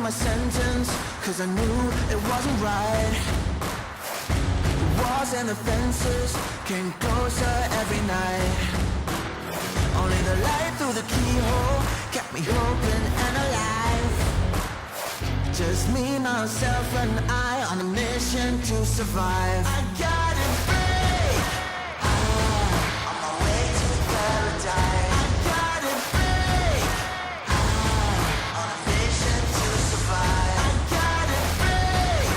my sentence, cause I knew it wasn't right. The walls and the fences came closer every night. Only the light through the keyhole kept me hoping and alive. Just me, myself and I on a mission to survive. I gotta break on my way to paradise. I gotta break on a mission to survive. I gotta break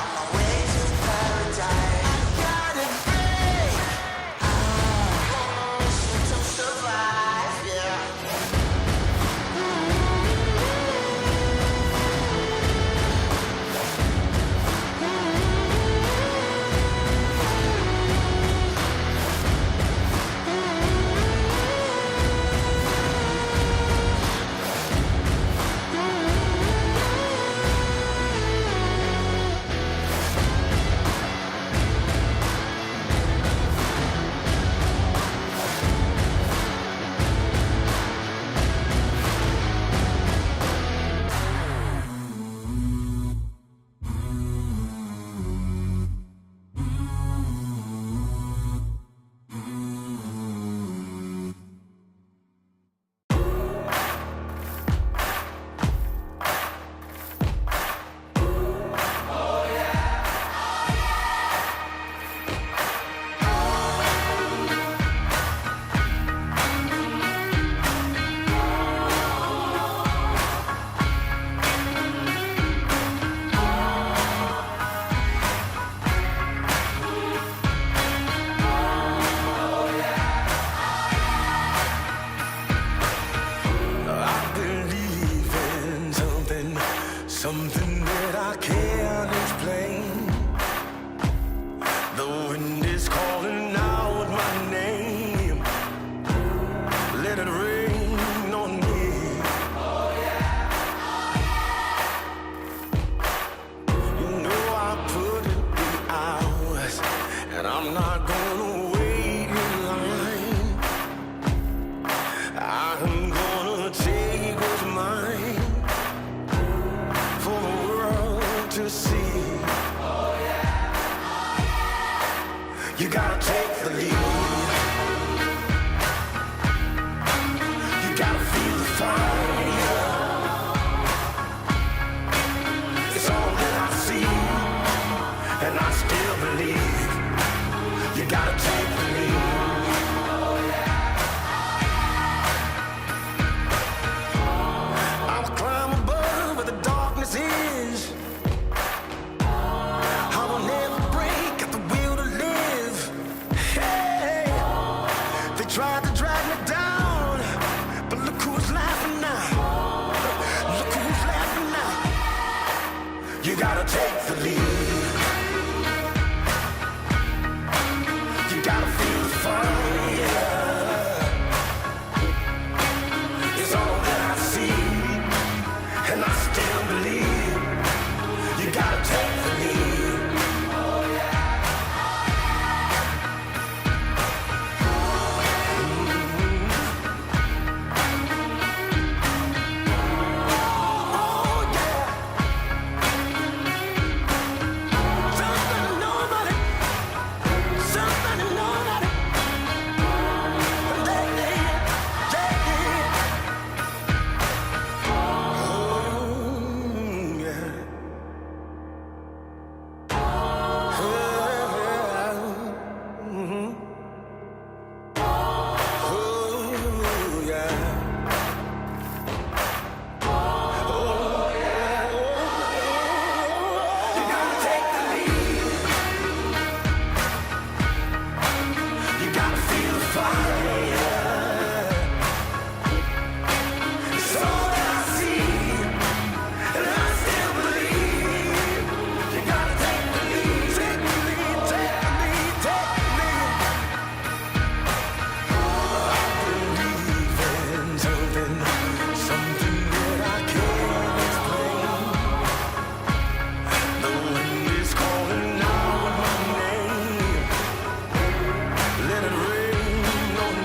on my way to paradise. I gotta break on a mission to survive. Yeah. Something that I can't explain. The wind is calling out my name. Let it rain on me. Oh yeah. You know I put in the hours, and I'm not gonna wait in line. I'm gonna take what's mine for the world to see. Oh yeah. You gotta take the lead. You gotta feel the fire. It's all that I see, and I still believe. You gotta take the lead. Oh yeah. I'll climb above where the darkness is. I will never break at the will to live. Hey, they tried to drag me down, but look who's laughing now. Look who's laughing now. You gotta take the lead. You gotta feel the fire. It's all that I see, and I still believe. You gotta take the lead. Oh yeah. Oh yeah. Somebody, nobody. Somebody, nobody. They did. Oh yeah. Let it rain on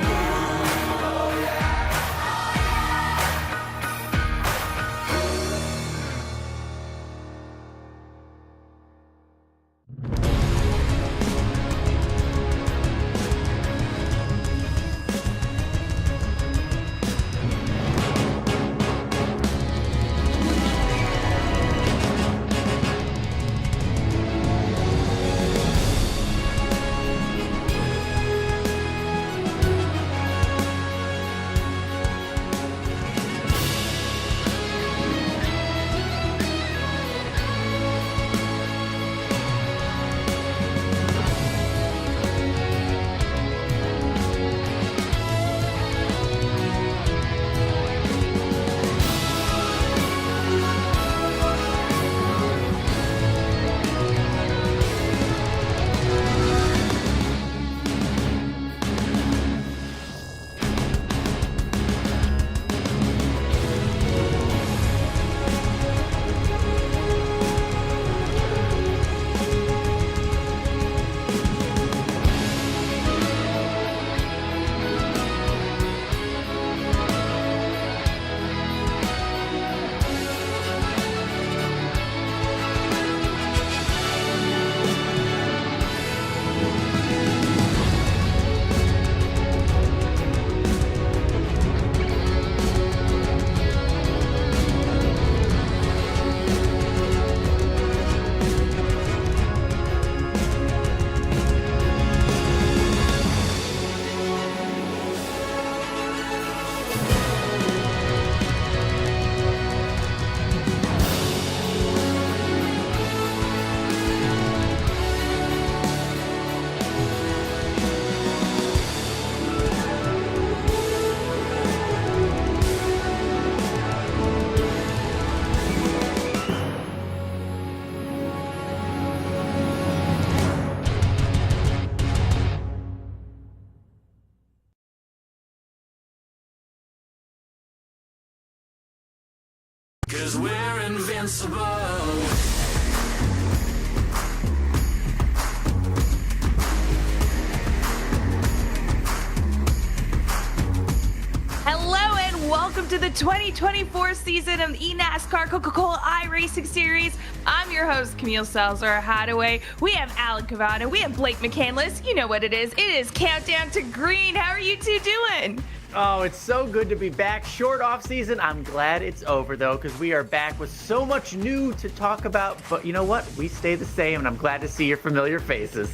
'cause we're invincible. Hello and welcome to the 2024 season of the eNASCAR Coca-Cola iRacing Series. I'm your host, Camille Salazar-Hadaway. We have Alan Cavano. We have Blake McCandless. You know what it is. It is Countdown to Green. How are you two doing? Oh, it's so good to be back. Short off season. I'm glad it's over, though, because we are back with so much new to talk about. But you know what? We stay the same, and I'm glad to see your familiar faces.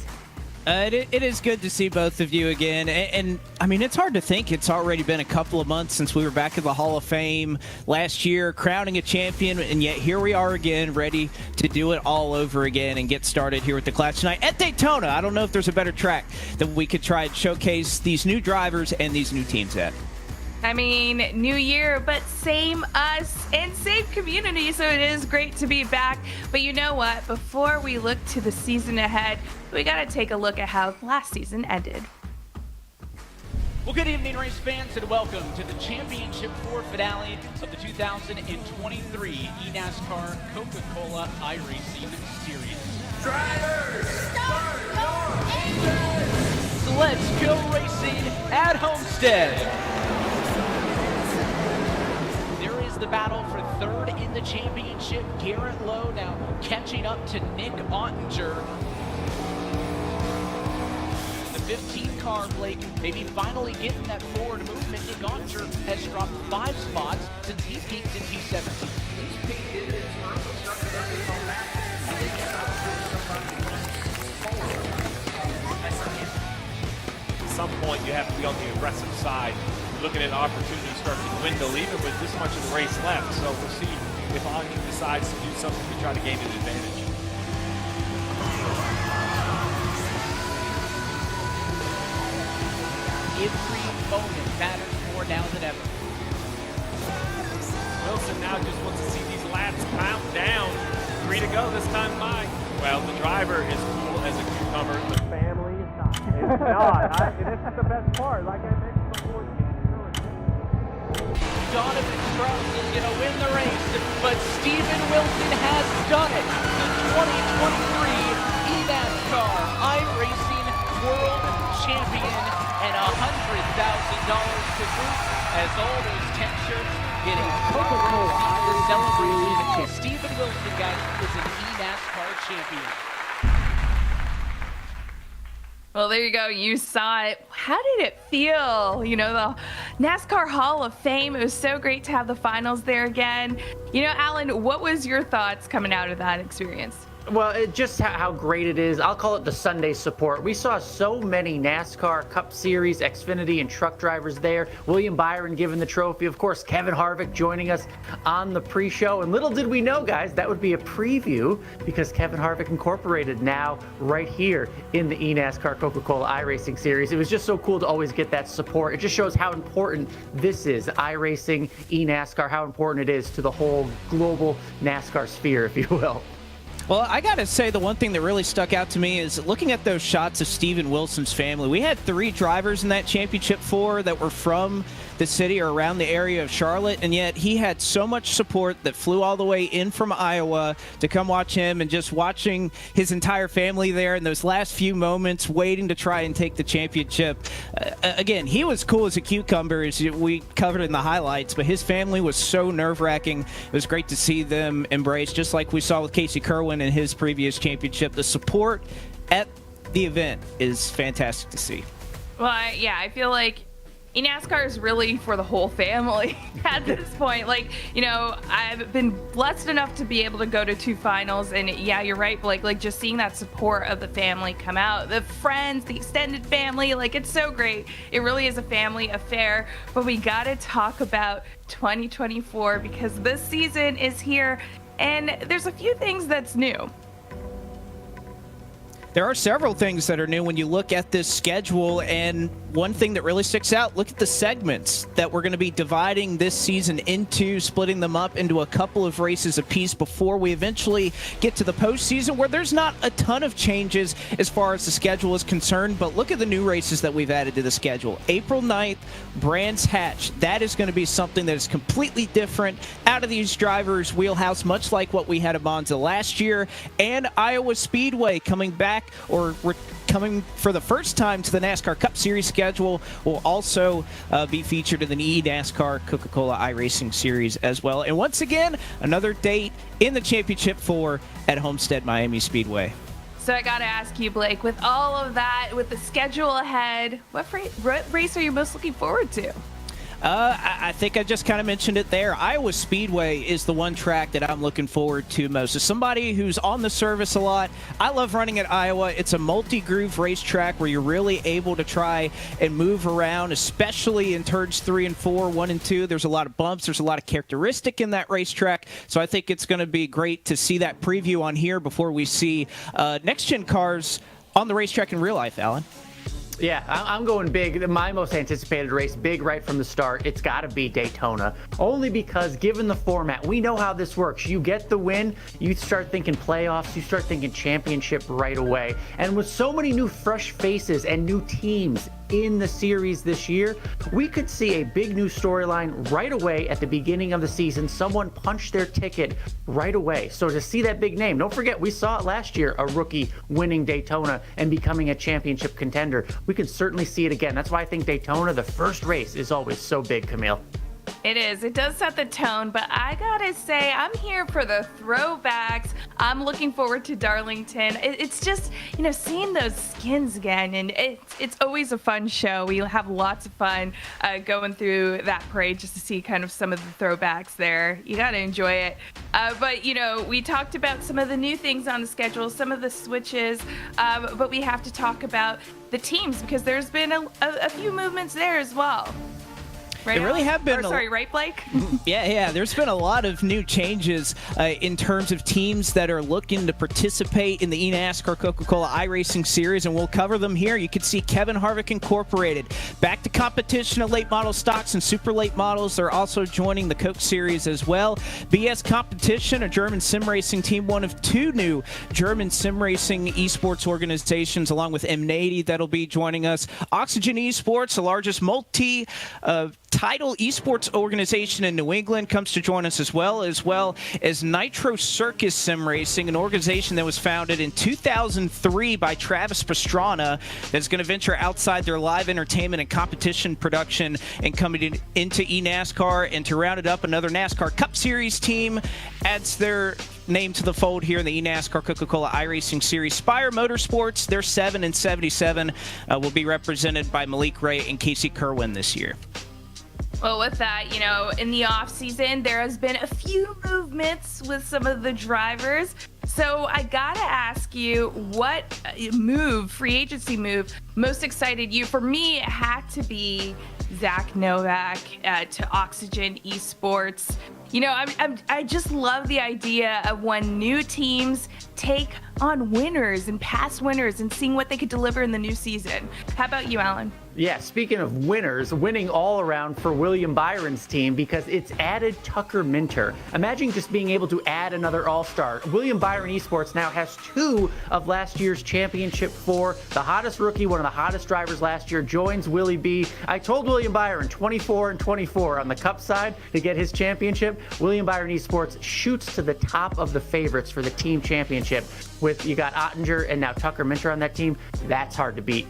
It is good to see both of you again. And I mean, it's hard to think it's already been a couple of months since we were back at the Hall of Fame last year, crowning a champion. And yet here we are again, ready to do it all over again and get started here with the class tonight at Daytona. I don't know if there's a better track that we could try and showcase these new drivers and these new teams at. I mean, new year, but same us and same community, so it is great to be back. But you know what? Before we look to the season ahead, we got to take a look at how last season ended. Well, good evening, race fans, and welcome to the Championship 4 finale of the 2023 eNASCAR Coca-Cola iRacing Series. Drivers, start your engines! Let's go racing at Homestead. There is the battle for third in the championship. Garrett Lowe now catching up to Nick Ottinger. The 15 car, Blake, maybe finally getting that forward movement. Nick Ottinger has dropped 5 spots since he peaked in P17. At some point, you have to be on the aggressive side. Looking at opportunities start to dwindle, even with this much of the race left. So we'll see if Ogden decides to do something to try to gain an advantage. Every moment matters more now than ever. Wilson now just wants to see these laps count down. 3 to go this time by. Well, the driver is cool as a cucumber. The family is not. It's not. This is the best part. Like I mentioned before. Donovan Truss is going to win the race, but Steven Wilson has done it. The 2023 eNASCAR iRacing World Champion and $100,000 to boot as all those 10 shirts get a Coca-Cola celebration. Steven Wilson, guys, is an eNASCAR champion. Well, there you go. You saw it. How did it feel? You know, the NASCAR Hall of Fame. It was so great to have the finals there again. You know, Alan, what was your thoughts coming out of that experience? Well, just how great it is. I'll call it the Sunday support. We saw so many NASCAR Cup Series, Xfinity, and truck drivers there. William Byron giving the trophy. Of course, Kevin Harvick joining us on the pre-show. And little did we know, guys, that would be a preview because Kevin Harvick incorporated now right here in the eNASCAR Coca-Cola iRacing Series. It was just so cool to always get that support. It just shows how important this is, iRacing, eNASCAR, how important it is to the whole global NASCAR sphere, if you will. Well, I got to say, the one thing that really stuck out to me is looking at those shots of Steven Wilson's family. We had 3 drivers in that championship 4 that were from the city or around the area of Charlotte, and yet he had so much support that flew all the way in from Iowa to come watch him, and just watching his entire family there in those last few moments waiting to try and take the championship. Again, he was cool as a cucumber, as we covered in the highlights, but his family was so nerve-wracking. It was great to see them embrace, just like we saw with Casey Kerwin in his previous championship. The support at the event is fantastic to see. Well, I feel like eNASCAR is really for the whole family at this point. Like, you know, I've been blessed enough to be able to go to 2 finals, and yeah, you're right, Blake, like just seeing that support of the family come out, the friends, the extended family, like it's so great. It really is a family affair. But we got to talk about 2024 because this season is here and there's a few things that's new. There are several things that are new when you look at this schedule, and one thing that really sticks out, look at the segments that we're going to be dividing this season into, splitting them up into a couple of races apiece before we eventually get to the postseason, where there's not a ton of changes as far as the schedule is concerned, but look at the new races that we've added to the schedule. April 9th, Brands Hatch. That is going to be something that is completely different, out of these drivers' wheelhouse, much like what we had at Monza last year, and Iowa Speedway coming back, or we're coming for the first time to the NASCAR Cup Series schedule, will also be featured in the eNASCAR Coca-Cola iRacing Series as well. And once again, another date in the Championship 4 at Homestead Miami Speedway. So I got to ask you, Blake, with all of that, with the schedule ahead, what race are you most looking forward to? I think I just kind of mentioned it there. Iowa Speedway is the one track that I'm looking forward to most. As somebody who's on the service a lot, I love running at Iowa. It's a multi-groove racetrack where you're really able to try and move around, especially in turns 3 and 4, 1 and 2. There's a lot of bumps. There's a lot of characteristic in that racetrack. So I think it's going to be great to see that preview on here before we see next-gen cars on the racetrack in real life, Alan. Yeah, I'm going big. My most anticipated race, big right from the start, it's got to be Daytona. Only because, given the format, we know how this works. You get the win, you start thinking playoffs, you start thinking championship right away. And with so many new fresh faces and new teams in the series this year, we could see a big new storyline right away at the beginning of the season. Someone punched their ticket right away. So to see that big name, don't forget, we saw it last year, a rookie winning Daytona and becoming a championship contender. We can certainly see it again. That's why I think Daytona, the first race, is always so big, Camille. It is. It does set the tone, but I gotta say, I'm here for the throwbacks. I'm looking forward to Darlington. It's just, seeing those skins again, and it's always a fun show. We have lots of fun going through that parade just to see kind of some of the throwbacks there. You gotta enjoy it. But, we talked about some of the new things on the schedule, some of the switches, but we have to talk about the teams because there's been a few movements there as well. Right, they really have been. Right, Blake? Yeah. There's been a lot of new changes in terms of teams that are looking to participate in the eNASCAR Coca-Cola iRacing Series, and we'll cover them here. You can see Kevin Harvick Incorporated back to competition at late model stocks and super late models. They're also joining the Coke Series as well. BS Competition, a German sim racing team, one of 2 new German sim racing esports organizations, along with M80 that'll be joining us. Oxygen Esports, the largest title esports organization in New England, comes to join us as well as Nitro Circus Sim Racing, an organization that was founded in 2003 by Travis Pastrana that's going to venture outside their live entertainment and competition production and coming into eNASCAR. And to round it up, another NASCAR Cup Series team adds their name to the fold here in the eNASCAR Coca-Cola iRacing Series. Spire Motorsports, they're 7 and 77, will be represented by Malik Ray and Casey Kerwin this year. Well, with that, in the off season, there has been a few movements with some of the drivers. So I gotta ask you, what free agency move, most excited you? For me, it had to be Zach Novak to Oxygen Esports. I just love the idea of when new teams take on winners and past winners and seeing what they could deliver in the new season. How about you, Alan? Yeah, speaking of winners, winning all around for William Byron's team because it's added Tucker Minter. Imagine just being able to add another all-star. William Byron Esports now has 2 of last year's Championship 4. The hottest rookie, one of the hottest drivers last year, joins Willie B. I told William Byron 24 and 24 on the Cup side to get his championship. William Byron Esports shoots to the top of the favorites for the team championship. With you got Ottinger and now Tucker Minter on that team, that's hard to beat.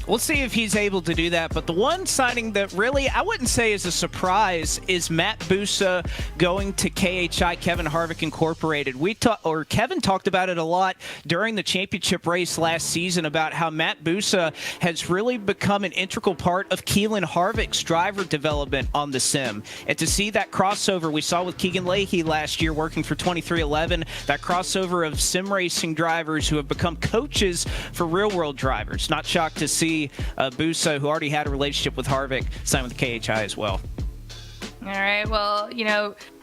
We'll see if he's able to do that. But the one signing that really, I wouldn't say is a surprise, is Matt Busa going to KHI, Kevin Harvick Incorporated. Kevin talked about it a lot during the championship race last season about how Matt Busa has really become an integral part of Keelan Harvick's driver development on the sim. And to see that crossover we saw with Keegan Leahy last year working for 2311, that crossover of sim racing drivers who have become coaches for real-world drivers. Not shocked to see Busa, who already had a relationship with Harvick, sign with the KHI as well. All right. Well,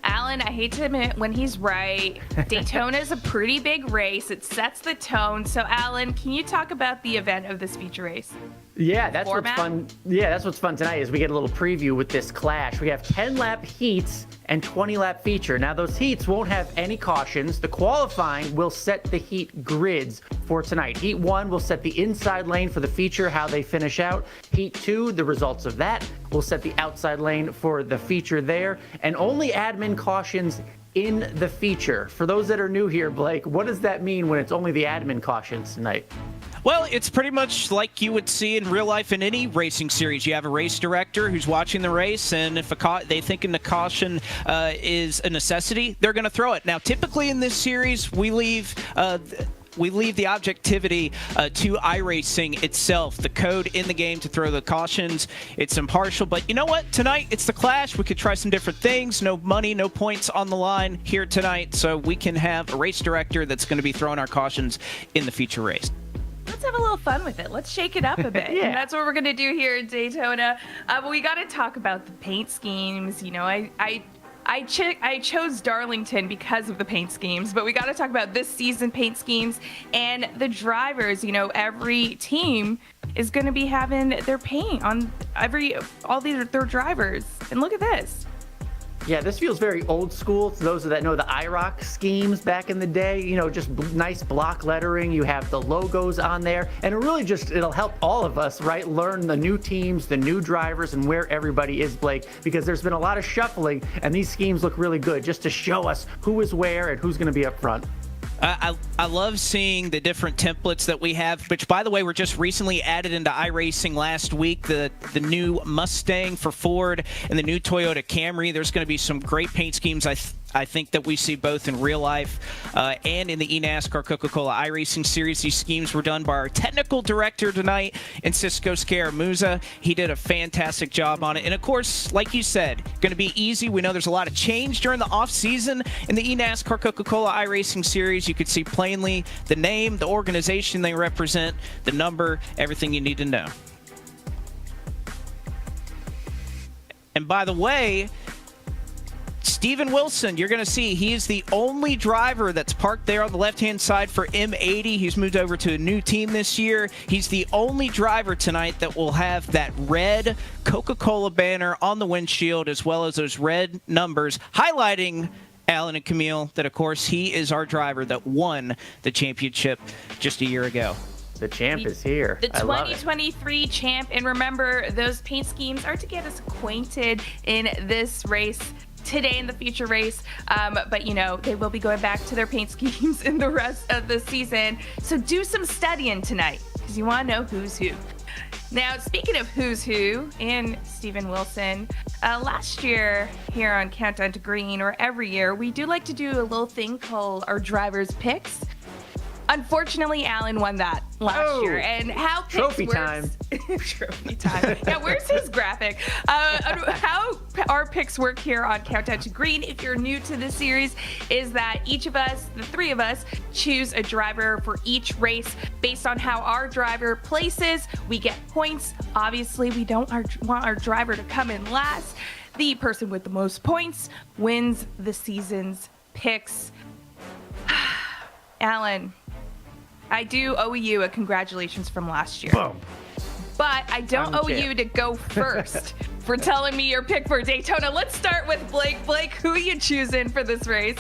Alan, I hate to admit when he's right. Daytona is a pretty big race. It sets the tone. So, Alan, can you talk about the event of this feature race? Yeah, that's Format? what's fun. Yeah, that's what's fun tonight is we get a little preview with this clash. We have 10-lap heats and 20-lap feature. Now, those heats won't have any cautions. The qualifying will set the heat grids for tonight. Heat 1 will set the inside lane for the feature, how they finish out. Heat 2, the results of that, will set the outside lane for the feature there. And only admin cautions in the feature. For those that are new here, Blake, what does that mean when it's only the admin cautions tonight? Well, it's pretty much like you would see in real life in any racing series. You have a race director who's watching the race, and if they think the caution is a necessity, they're going to throw it. Now, typically in this series, we leave the objectivity to iRacing itself, the code in the game to throw the cautions. It's impartial, but you know what? Tonight, it's the Clash. We could try some different things. No money, no points on the line here tonight, so we can have a race director that's going to be throwing our cautions in the feature race. Let's have a little fun with it. Let's shake it up a bit. Yeah. And that's what we're going to do here in Daytona. But we got to talk about the paint schemes. You know, I chose Darlington because of the paint schemes, but we got to talk about this season paint schemes and the drivers. You know, every team is going to be having their paint on their drivers. And look at this. Yeah, this feels very old school to those that know the iRock schemes back in the day. You know, just nice block lettering. You have the logos on there, and it'll help all of us, right, learn the new teams, the new drivers, and where everybody is, Blake, because there's been a lot of shuffling, and these schemes look really good just to show us who is where and who's going to be up front. I love seeing the different templates that we have, which, by the way, were just recently added into iRacing last week. The new Mustang for Ford and the new Toyota Camry. There's going to be some great paint schemes, I think, that we see both in real life and in the eNASCAR Coca-Cola iRacing series. These schemes were done by our technical director tonight, Cisco Scaramuza. He did a fantastic job on it. And, of course, like you said, going to be easy. We know there's a lot of change during the off-season in the eNASCAR Coca-Cola iRacing series. You could see plainly the name, the organization they represent, the number, everything you need to know. And by the way, Steven Wilson, you're going to see he is the only driver that's parked there on the left-hand side for M80. He's moved over to a new team this year. He's the only driver tonight that will have that red Coca-Cola banner on the windshield, as well as those red numbers highlighting Alan and Camille that, of course, he is our driver that won the championship just a year ago. The champ is here. The I love it. 2023 champ. And remember, those paint schemes are to get us acquainted in this race today in the feature race, but you know, they will be going back to their paint schemes in the rest of the season, so do some studying tonight because you want to know who's who. Now, speaking of who's who and Steven Wilson, last year here on Countdown to Green, or every year, we do like to do a little thing called our drivers picks. Unfortunately, Alan won that last year. And how picks Trophy works, time. Trophy time. Yeah, where's his graphic? How our picks work here on Countdown to Green, if you're new to this series, is that each of us, the three of us, choose a driver for each race based on how our driver places. We get points. Obviously, we don't want our driver to come in last. The person with the most points wins the season's picks. Alan, I do owe you a congratulations from last year. Boom. But I don't owe you to go first for telling me your pick for Daytona. Let's start with Blake. Blake, who are you choosing for this race?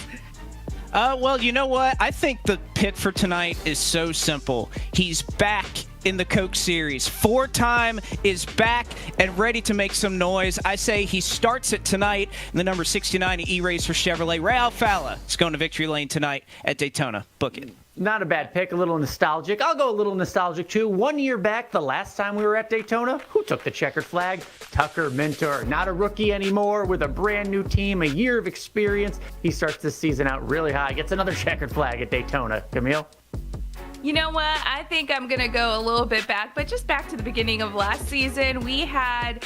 Well, you know what? I think the pick for tonight is so simple. He's back in the Coke Series. 4-time is back and ready to make some noise. I say he starts it tonight in the number 69 E-Racer Chevrolet. Ray Alfala is going to victory lane tonight at Daytona. Book it. Not a bad pick, a little nostalgic. I'll go a little nostalgic too. 1 year back, the last time we were at Daytona, who took the checkered flag? Tucker Minter, not a rookie anymore, with a brand new team, a year of experience. He starts this season out really high, gets another checkered flag at Daytona. Camille? You know what? I think I'm going to go a little bit back, but just back to the beginning of last season. We had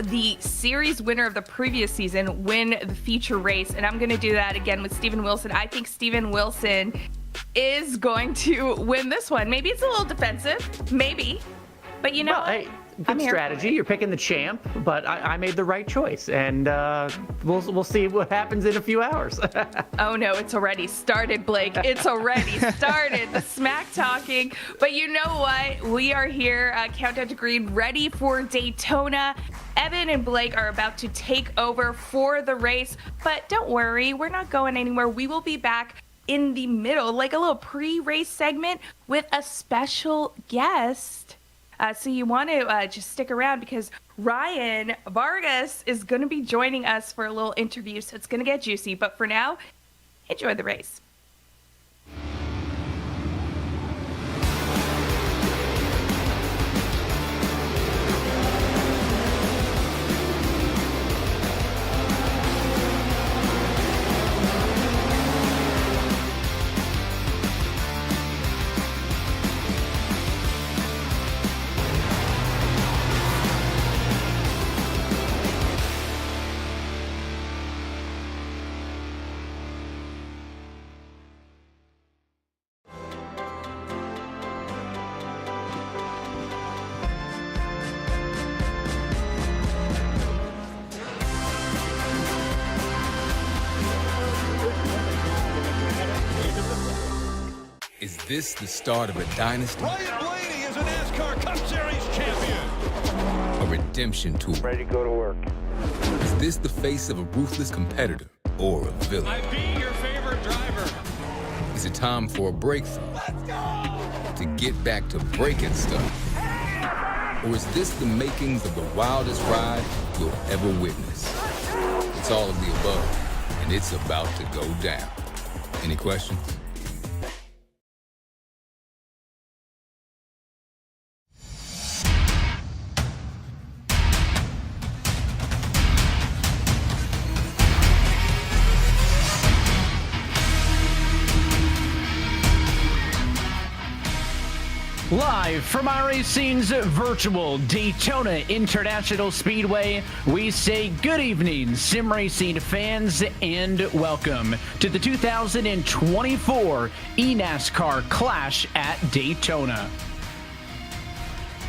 the series winner of the previous season win the feature race, and I'm going to do that again with Steven Wilson. I think Steven Wilson is going to win this one. Maybe it's a little defensive. Maybe. But you know, Well, hey, I'm good here for strategy. it. You're picking the champ, but I made the right choice, and we'll see what happens in a few hours. Oh no, it's already started, Blake. It's already started, the smack talking. But you know what? We are here, Countdown to Green, ready for Daytona. Evan and Blake are about to take over for the race, but don't worry, we're not going anywhere. We will be back in the middle, like a little pre-race segment with a special guest. So you want to just stick around because Ryan Vargas is going to be joining us for a little interview, so it's going to get juicy. But for now, enjoy the race. Is this the start of a dynasty? Ryan Blaney is a NASCAR Cup Series champion. A redemption tour? Ready to go to work. Is this the face of a ruthless competitor or a villain? I be your favorite driver. Is it time for a breakthrough? Let's go! To get back to breaking stuff? Or is this the makings of the wildest ride you'll ever witness? It's all of the above, and it's about to go down. Any questions? Live from iRacing's virtual Daytona International Speedway, we say good evening, sim racing fans, and welcome to the 2024 eNASCAR Clash at Daytona.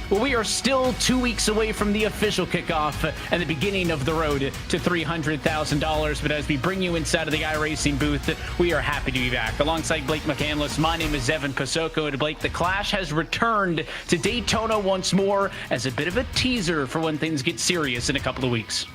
Well, we are still 2 weeks away from the official kickoff and the beginning of the road to $300,000. But as we bring you inside of the iRacing booth, we are happy to be back. Alongside Blake McCandless, my name is Evan Kosoko. And Blake, the Clash has returned to Daytona once more as a bit of a teaser for when things get serious in a couple of weeks.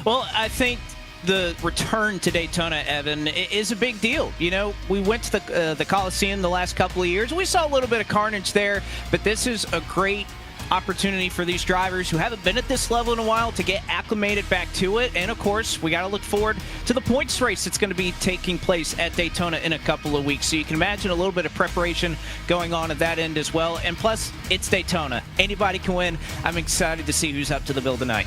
Well, I think the return to Daytona, Evan, is a big deal. You know, we went to the Coliseum the last couple of years. We saw a little bit of carnage there, but this is a great opportunity for these drivers who haven't been at this level in a while to get acclimated back to it. And of course, we got to look forward to the points race that's going to be taking place at Daytona in a couple of weeks. So you can imagine a little bit of preparation going on at that end as well. And plus, it's Daytona. Anybody can win. I'm excited to see who's up to the bill tonight.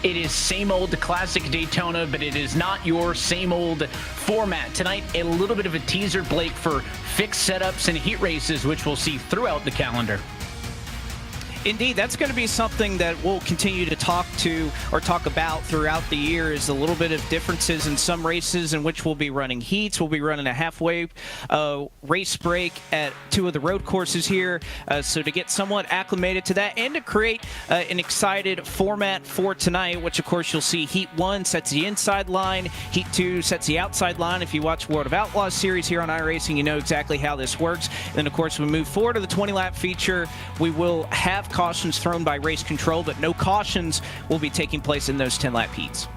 It is same old classic Daytona, but it is not your same old format. Tonight, a little bit of a teaser, Blake, for fixed setups and heat races, which we'll see throughout the calendar. Indeed, that's going to be something that we'll continue to talk about throughout the year, is a little bit of differences in some races in which we'll be running heats. We'll be running a halfway race break at two of the road courses here. So to get somewhat acclimated to that and to create an excited format for tonight, which of course you'll see Heat 1 sets the inside line, Heat 2 sets the outside line. If you watch World of Outlaws series here on iRacing, you know exactly how this works. And then of course we move forward to the 20-lap feature. We will have cautions thrown by race control, but no cautions will be taking place in those 10-lap heats.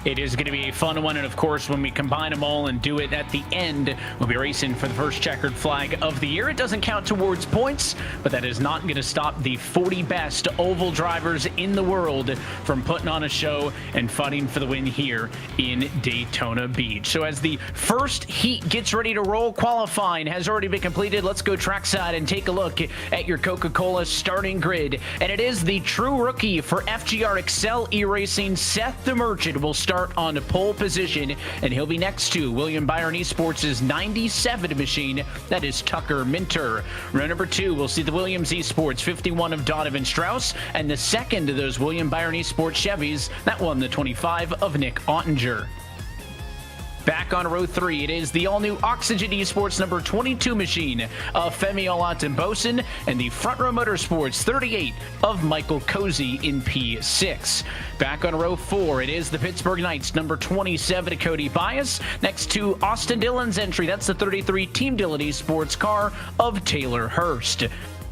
It is going to be a fun one, and of course, when we combine them all and do it at the end, we'll be racing for the first checkered flag of the year. It doesn't count towards points, but that is not going to stop the 40 best oval drivers in the world from putting on a show and fighting for the win here in Daytona Beach. So as the first heat gets ready to roll, qualifying has already been completed. Let's go trackside and take a look at your Coca-Cola starting grid. And it is the true rookie for FGR Excel eRacing, Seth the Merchant, will start on pole position, and he'll be next to William Byron Esports' 97 machine. That is Tucker Minter. Row number 2, we'll see the Williams Esports 51 of Donovan Strauss, and the second of those William Byron Esports Chevys, that one, the 25 of Nick Ottinger. Back on row 3, it is the all-new Oxygen Esports number 22 machine of Femi Olatunbosin and the Front Row Motorsports 38 of Michael Cozy in P6. Back on row 4, it is the Pittsburgh Knights number 27 Cody Bias next to Austin Dillon's entry. That's the 33 Team Dillon Esports car of Taylor Hurst.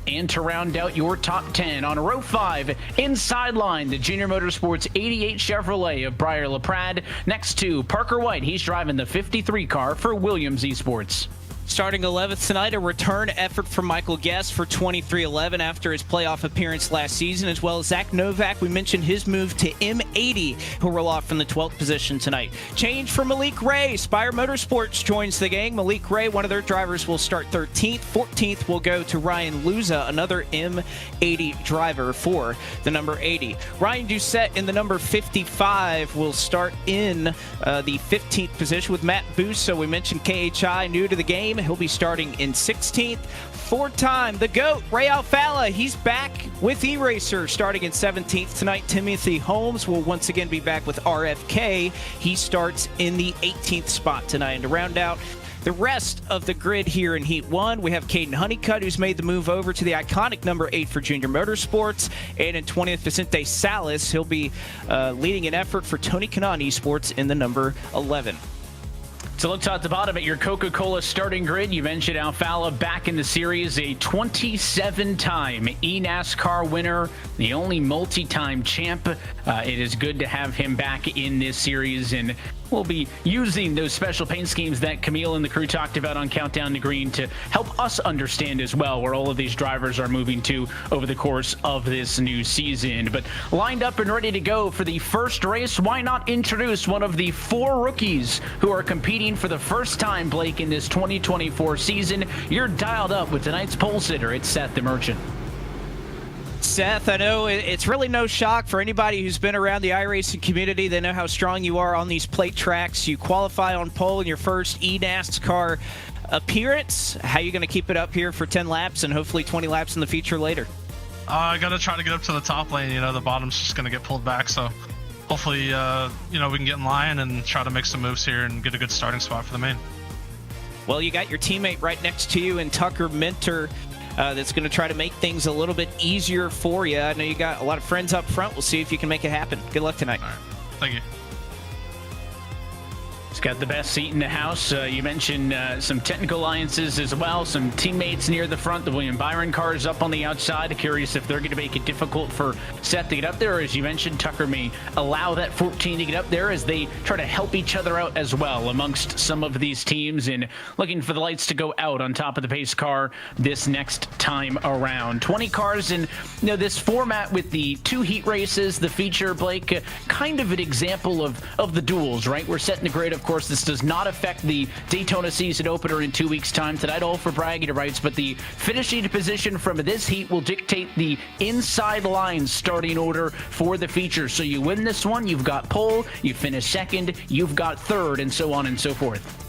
And to round out your top 10, on row 5, inside line, the Junior Motorsports 88 Chevrolet of Briar LaPrade next to Parker White. He's driving the 53 car for Williams Esports. Starting 11th tonight, a return effort from Michael Guest for 23-11 after his playoff appearance last season, as well as Zach Novak. We mentioned his move to M80, who'll roll off from the 12th position tonight. Change for Malik Ray. Spire Motorsports joins the gang. Malik Ray, one of their drivers, will start 13th. 14th will go to Ryan Luza, another M80 driver for the number 80. Ryan Doucette in the number 55 will start in the 15th position with Matt Booth. So we mentioned KHI, new to the game. He'll be starting in 16th. Four-time, the GOAT, Ray Alfala. He's back with eRacer starting in 17th tonight. Timothy Holmes will once again be back with RFK. He starts in the 18th spot tonight. And to round out the rest of the grid here in Heat 1, we have Caden Honeycutt, who's made the move over to the iconic number 8 for Junior Motorsports. And in 20th, Vicente Salas. He'll be leading an effort for Tony Kanaan Esports in the number 11. So look top to bottom at your Coca-Cola starting grid. You mentioned Alfala back in the series, a 27-time eNASCAR winner, the only multi-time champ. It is good to have him back in this series, and we'll be using those special paint schemes that Camille and the crew talked about on Countdown to Green to help us understand as well where all of these drivers are moving to over the course of this new season. But lined up and ready to go for the first race, why not introduce one of the 4 rookies who are competing for the first time, Blake, in this 2024 season. You're dialed up with tonight's pole sitter. It's Seth the Merchant. Seth, I know it's really no shock for anybody who's been around the iRacing community. They know how strong you are on these plate tracks. You qualify on pole in your first eNASCAR appearance. How are you going to keep it up here for 10 laps and hopefully 20 laps in the feature later? I got to try to get up to the top lane. The bottom's just going to get pulled back. So hopefully, we can get in line and try to make some moves here and get a good starting spot for the main. Well, you got your teammate right next to you in Tucker Minter. That's going to try to make things a little bit easier for you. I know you got a lot of friends up front. We'll see if you can make it happen. Good luck tonight. All right. Thank you. He's got the best seat in the house. You mentioned some technical alliances as well, some teammates near the front. The William Byron car is up on the outside. Curious if they're going to make it difficult for Seth to get up there. As you mentioned, Tucker may allow that 14 to get up there as they try to help each other out as well amongst some of these teams, and looking for the lights to go out on top of the pace car this next time around. 20 cars in this format with the 2 heat races, the feature, Blake, kind of an example of the duels, right? We're setting the grid. Of course, this does not affect the Daytona season opener in 2 weeks' time tonight, all for bragging rights, but the finishing position from this heat will dictate the inside line starting order for the feature. So you win this one, you've got pole, you finish second, you've got third, and so on and so forth.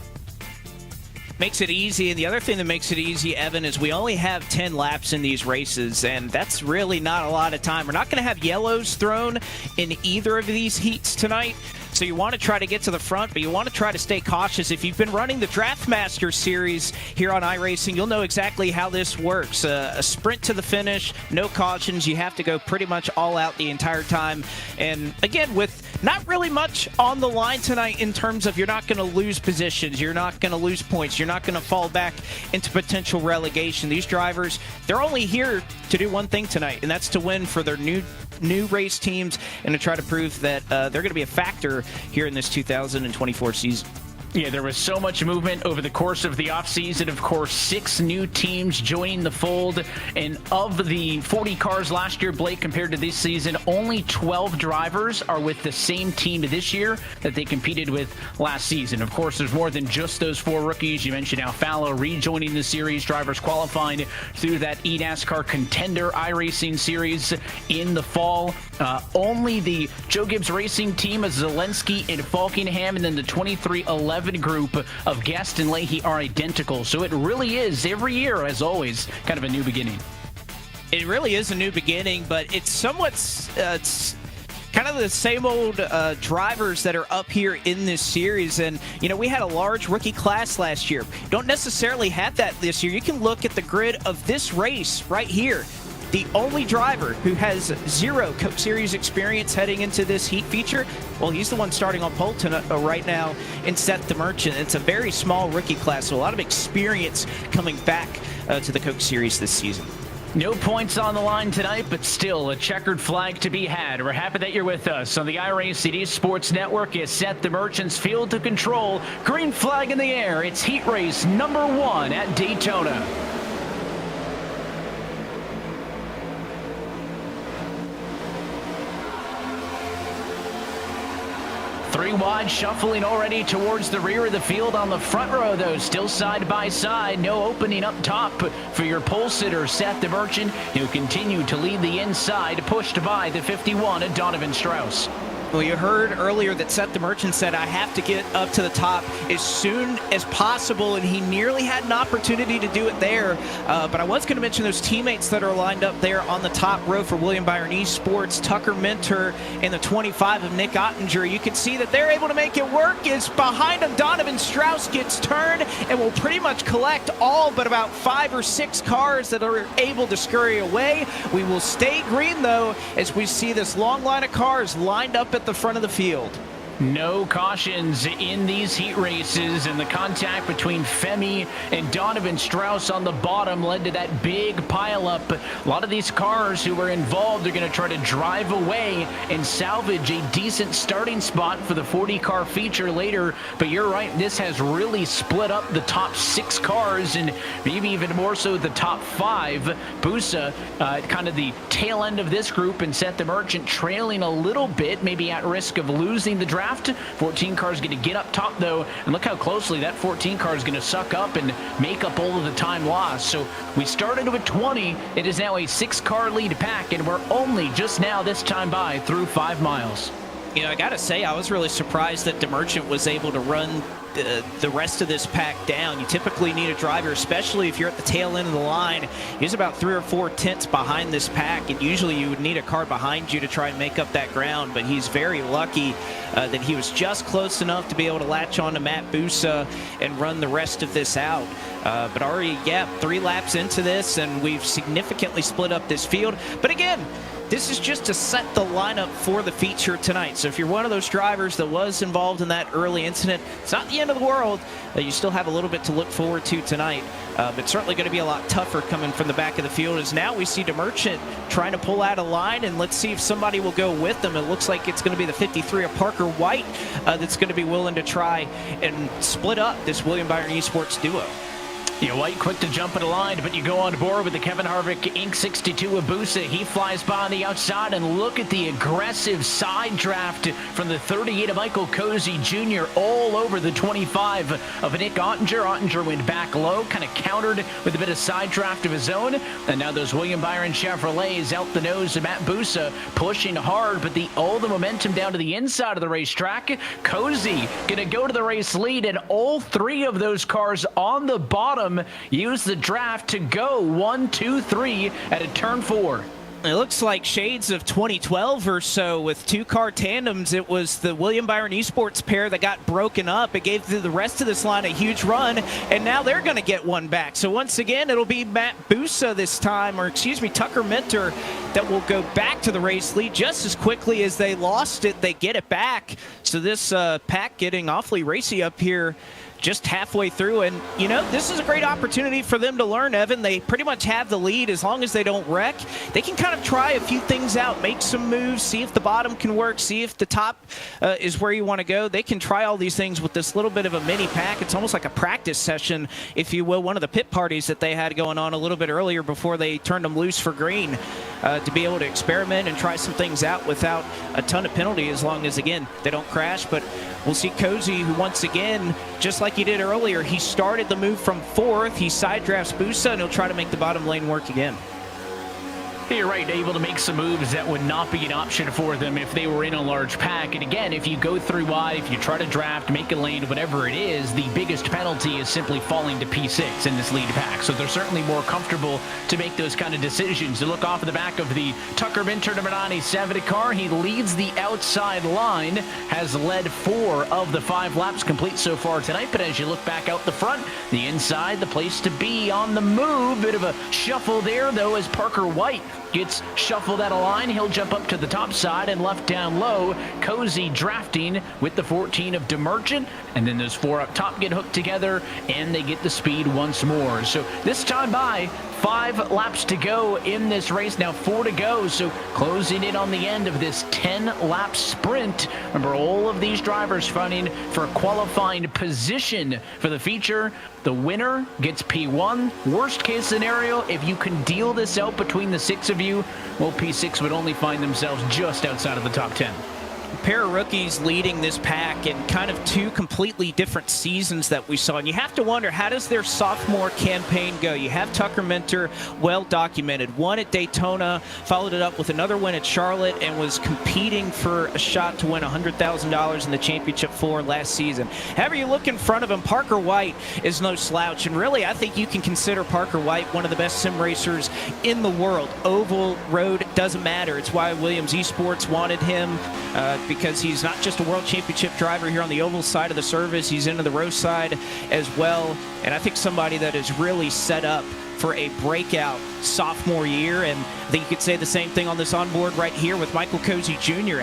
Makes it easy, and the other thing that makes it easy, Evan, is we only have 10 laps in these races, and that's really not a lot of time. We're not going to have yellows thrown in either of these heats tonight, so you want to try to get to the front, but you want to try to stay cautious. If you've been running the Draftmaster series here on iRacing, you'll know exactly how this works. A sprint to the finish, no cautions. You have to go pretty much all out the entire time, and again, with not really much on the line tonight in terms of you're not going to lose positions, you're not going to lose points, you're not going to fall back into potential relegation. These drivers, they're only here to do one thing tonight, and that's to win for their new race teams and to try to prove that they're going to be a factor here in this 2024 season. Yeah, there was so much movement over the course of the offseason. Of course, 6 new teams joining the fold. And of the 40 cars last year, Blake, compared to this season, only 12 drivers are with the same team this year that they competed with last season. Of course, there's more than just those 4 rookies. You mentioned Alfala rejoining the series, drivers qualifying through that eNASCAR Contender iRacing series in the fall. Only the Joe Gibbs Racing team of Zelensky and Falkingham, and then the 2311 group of Guest and Leahy are identical. So it really is, every year, as always, kind of a new beginning. It really is a new beginning, but it's somewhat kind of the same old drivers that are up here in this series. And, you know, we had a large rookie class last year. Don't necessarily have that this year. You can look at the grid of this race right here. The only driver who has 0 Cup Series experience heading into this heat feature, well, he's the one starting on pole right now in Seth the Merchant. It's a very small rookie class, so a lot of experience coming back to the Coke Series this season. No points on the line tonight, but still a checkered flag to be had. We're happy that you're with us on the iRacing Sports Network. Is Seth the Merchant's field to control. Green flag in the air. It's heat race number 1 at Daytona. 3 wide, shuffling already towards the rear of the field. On the front row, though, still side by side. No opening up top for your pole sitter, Seth the Merchant, who continue to lead the inside, pushed by the 51 of Donovan Strauss. Well, you heard earlier that Seth the Merchant said, I have to get up to the top as soon as possible, and he nearly had an opportunity to do it there. But I was going to mention those teammates that are lined up there on the top row for William Byron Esports, Tucker Minter and the 25 of Nick Ottinger. You can see that they're able to make it work. Is behind him, Donovan Strauss gets turned and will pretty much collect all but about 5 or 6 cars that are able to scurry away. We will stay green, though, as we see this long line of cars lined up at the front of the field. No cautions in these heat races, and the contact between Femi and Donovan Strauss on the bottom led to that big pileup. A lot of these cars who were involved are going to try to drive away and salvage a decent starting spot for the 40-car feature later. But you're right, this has really split up the top 6 cars, and maybe even more so the top 5. Busa, kind of the tail end of this group, and Seth the Merchant trailing a little bit, maybe at risk of losing the draft. 14 cars going to get up top, though, and look how closely that 14 car is going to suck up and make up all of the time lost. So we started with 20. It is now a 6-car lead pack, and we're only just now this time by through 5 miles. You know, I got to say, I was really surprised that the Merchant was able to run the rest of this pack down. You typically need a driver, especially if you're at the tail end of the line. He's about 3 or 4 tenths behind this pack, and usually you would need a car behind you to try and make up that ground, but he's very lucky that he was just close enough to be able to latch on to Matt Busa and run the rest of this out. But already, 3 laps into this, and we've significantly split up this field. But again, this is just to set the lineup for the feature tonight. So if you're one of those drivers that was involved in that early incident, it's not the end of the world. You still have a little bit to look forward to tonight. But certainly going to be a lot tougher coming from the back of the field, as now we see the Merchant trying to pull out a line, and let's see if somebody will go with them. It looks like it's going to be the 53 of Parker White that's going to be willing to try and split up this William Byron Esports duo. White quick to jump at a line, but you go on board with the Kevin Harvick Inc. 62 of Busa. He flies by on the outside, and look at the aggressive side draft from the 38 of Michael Cozy Jr. all over the 25 of Nick Ottinger. Ottinger went back low, kind of countered with a bit of side draft of his own. And now those William Byron Chevrolets out the nose of Matt Busa, pushing hard, but all the momentum down to the inside of the racetrack. Cozy going to go to the race lead, and all 3 of those cars on the bottom use the draft to go 1, 2, 3 at a turn 4. It looks like shades of 2012 or so with 2-car tandems. It was the William Byron Esports pair that got broken up. It gave the rest of this line a huge run, and now they're going to get one back. So once again, it'll be Matt Busa this time, or excuse me, Tucker Minter, that will go back to the race lead just as quickly as they lost it. They get it back. So this pack getting awfully racy up here just halfway through, and you know, this is a great opportunity for them to learn, Evan. They pretty much have the lead. As long as they don't wreck, they can kind of try a few things out, make some moves, see if the bottom can work, see if the top is where you want to go. They can try all these things with this little bit of a mini pack. It's almost like a practice session, if you will, one of the pit parties that they had going on a little bit earlier before they turned them loose for green, to be able to experiment and try some things out without a ton of penalty, as long as, again, they don't crash. But we'll see Cozy, who once again, just like he did earlier, he started the move from 4th. He side drafts Busa, and he'll try to make the bottom lane work again. You're right, able to make some moves that would not be an option for them if they were in a large pack. And again, if you go through wide, if you try to draft, make a lane, whatever it is, the biggest penalty is simply falling to P6 in this lead pack. So they're certainly more comfortable to make those kind of decisions. To look off of the back of the Tucker Minter number 97 car, he leads the outside line, has led 4 of the 5 laps complete so far tonight. But as you look back out the front, the inside, the place to be on the move. Bit of a shuffle there, though, as Parker White gets shuffled out of line. He'll jump up to the top side and left down low. Cozy drafting with the 14 of DeMerchant. And then those 4 up top get hooked together and they get the speed once more. So this time by 5 laps to go in this race. Now 4 to go. So closing in on the end of this 10-lap sprint. Remember, all of these drivers fighting for a qualifying position for the feature. The winner gets P1. Worst case scenario, if you can deal this out between the 6 of you, well, P6 would only find themselves just outside of the top 10. A pair of rookies leading this pack in kind of 2 completely different seasons that we saw. And you have to wonder, how does their sophomore campaign go? You have Tucker Minter, well documented. Won at Daytona, followed it up with another win at Charlotte, and was competing for a shot to win $100,000 in the championship floor last season. However you look in front of him, Parker White is no slouch. And really, I think you can consider Parker White one of the best sim racers in the world. Oval, road, doesn't matter. It's why Williams Esports wanted him, because he's not just a world championship driver here on the oval side of the service, he's into the row side as well. And I think somebody that is really set up for a breakout sophomore year. And I think you could say the same thing on this onboard right here with Michael Cozy Jr.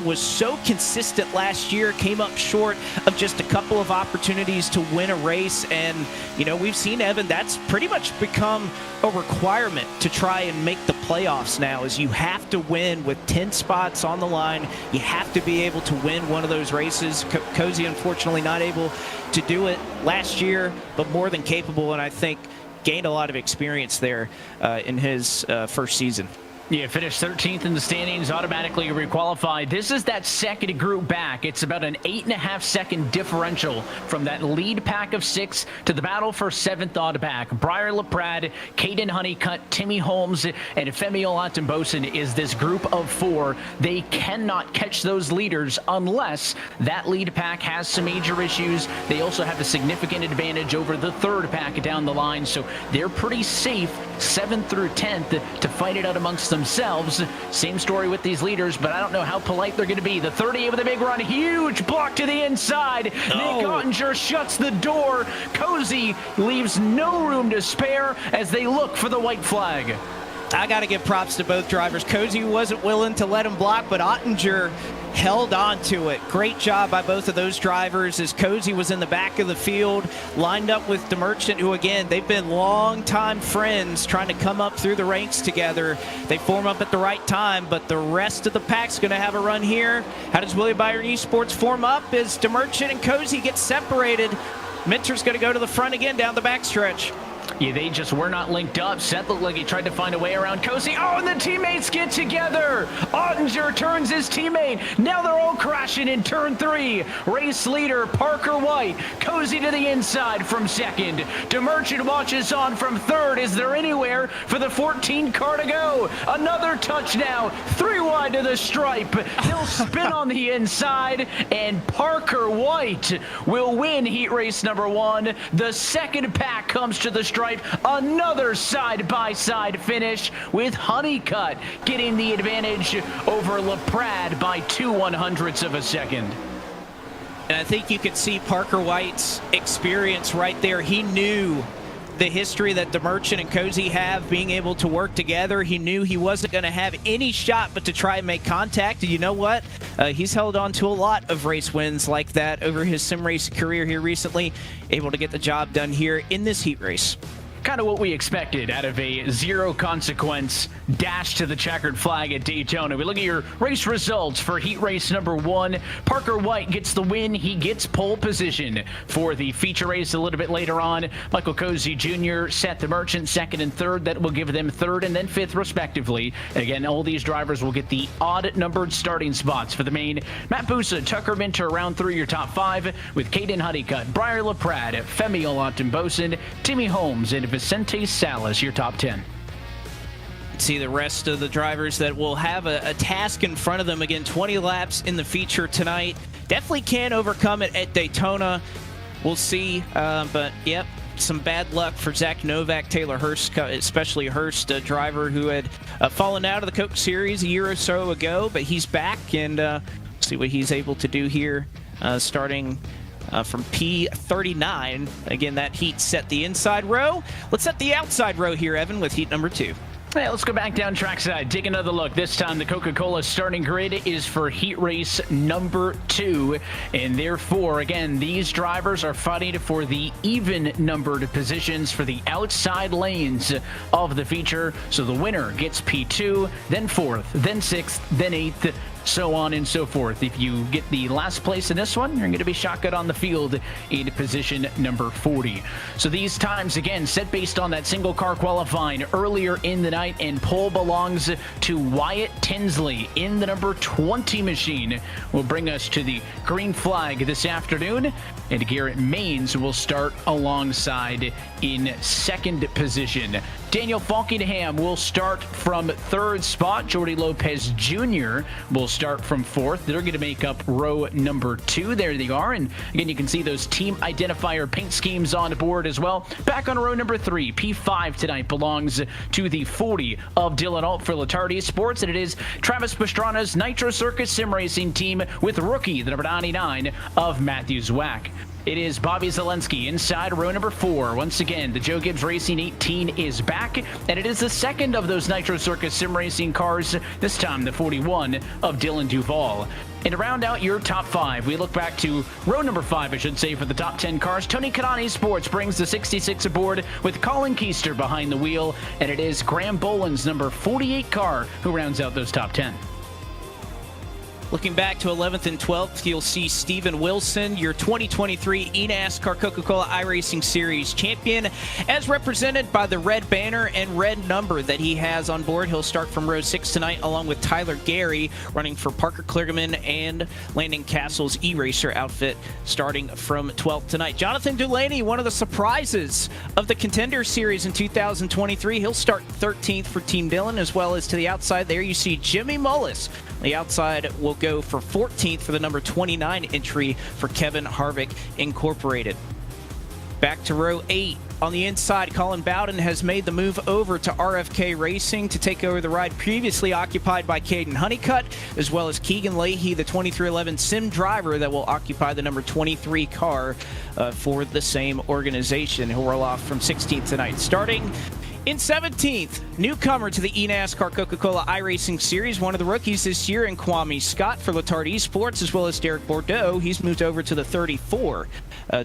Was so consistent last year, came up short of just a couple of opportunities to win a race. And, you know, we've seen, Evan, that's pretty much become a requirement to try and make the playoffs now, is you have to win with 10 spots on the line. You have to be able to win one of those races. Cozy, unfortunately, not able to do it last year, but more than capable, and I think gained a lot of experience there in his first season. Yeah, finished 13th in the standings, automatically requalified. This is that second group back. It's about an 8.5-second differential from that lead pack of 6 to the battle for 7th auto back. Briar LaPrade, Caden Honeycutt, Timmy Holmes, and Femi Olatunbosin is this group of 4. They cannot catch those leaders unless that lead pack has some major issues. They also have a significant advantage over the 3rd pack down the line, so they're pretty safe 7th through 10th to fight it out amongst themselves. Same story with these leaders, but I don't know how polite they're going to be. The 38 with a big run, huge block to the inside. No. Nick Ottinger shuts the door. Cozy leaves no room to spare as they look for the white flag. I got to give props to both drivers. Cozy wasn't willing to let him block, but Ottinger held on to it. Great job by both of those drivers as Cozy was in the back of the field, lined up with DeMerchant, who, again, they've been longtime friends trying to come up through the ranks together. They form up at the right time, but the rest of the pack's going to have a run here. How does William Byron Esports form up as DeMerchant and Cozy get separated? Minter's going to go to the front again down the backstretch. Yeah, they just were not linked up. Seth looked like he tried to find a way around Cozy. Oh, and the teammates get together. Ottinger turns his teammate. Now they're all crashing in turn 3. Race leader Parker White. Cozy to the inside from 2nd. DeMerchant watches on from 3rd. Is there anywhere for the 14 car to go? Another touch now. 3 wide to the stripe. He'll spin on the inside, and Parker White will win heat race number 1. The 2nd pack comes to the stripe. Another side-by-side finish with Honeycutt getting the advantage over LaPrade by 2/100ths of a second. And I think you could see Parker White's experience right there. He knew the history that DeMerchant and Cozy have, being able to work together. He knew he wasn't going to have any shot but to try and make contact. And you know what? He's held on to a lot of race wins like that over his sim race career here recently, able to get the job done here in this heat race. Kind of what we expected out of a zero consequence dash to the checkered flag at Daytona. We look at your race results for heat race number 1. Parker White gets the win. He gets pole position for the feature race a little bit later on. Michael Cozy Jr., Seth DeMerchant, 2nd and 3rd. That will give them 3rd and then 5th respectively. Again, all these drivers will get the odd numbered starting spots for the main. Matt Busa, Tucker Minter round through your top 5 with Caden Honeycutt, Briar LaPrade, Femi Olatunbosin, Timmy Holmes, and Vicente Salas, your top 10. See the rest of the drivers that will have a task in front of them. Again, 20 laps in the feature tonight. Definitely can overcome it at Daytona. We'll see. But, yep, some bad luck for Zach Novak, Taylor Hurst, especially Hurst, a driver who had fallen out of the Coke Series a year or so ago. But he's back, and see what he's able to do here starting from P39. Again, that heat set the inside row. Let's set the outside row here, Evan, with heat number 2. Hey, let's go back down trackside, take another look. This time the Coca-Cola starting grid is for heat race number 2. And therefore, again, these drivers are fighting for the even numbered positions for the outside lanes of the feature. So the winner gets P2, then 4th, then 6th, then 8th, so on and so forth. If you get the last place in this one, you're going to be shotgun on the field in position number 40. So these times, again, set based on that single car qualifying earlier in the night, and pole belongs to Wyatt Tinsley in the number 20 machine. Will bring us to the green flag this afternoon, and Garrett Maines will start alongside in 2nd position. Daniel Falkingham will start from 3rd spot. Jordy Lopez Jr. will start from 4th. They're going to make up row number 2. There they are. And again, you can see those team identifier paint schemes on board as well. Back on row number 3, P5 tonight belongs to the 40 of Dylan Alt for Latardi Sports. And it is Travis Pastrana's Nitro Circus Sim Racing team with rookie, the number 99 of Matthew Zwack. It is Bobby Zelensky inside row number 4. Once again, the Joe Gibbs Racing 18 is back, and it is the second of those Nitro Circus Sim Racing cars, this time the 41 of Dylan Duval. And to round out your top 5, we look back to row number 5, I should say, for the top 10 cars. Tony Kanani Sports brings the 66 aboard with Colin Keister behind the wheel, and it is Graham Boland's number 48 car who rounds out those top 10. Looking back to 11th and 12th, you'll see Steven Wilson, your 2023 eNASCAR Coca-Cola iRacing Series champion, as represented by the red banner and red number that he has on board. He'll start from row 6 tonight, along with Tyler Gary, running for Parker Kligerman and Landon Castle's E-Racer outfit, starting from 12th tonight. Jonathan Delaney, one of the surprises of the Contender Series in 2023. He'll start 13th for Team Dillon, as well as to the outside there you see Jimmy Mullis. The outside will go for 14th for the number 29 entry for Kevin Harvick Incorporated. Back to row 8. On the inside, Colin Bowden has made the move over to RFK Racing to take over the ride previously occupied by Caden Honeycutt, as well as Keegan Leahy, the 2311 Sim driver that will occupy the number 23 car for the same organization. He'll roll off from 16th tonight. Starting in 17th, newcomer to the eNASCAR Coca-Cola iRacing Series, one of the rookies this year in Kwame Scott for Latardi Esports, as well as Derek Bordeaux. He's moved over to the 34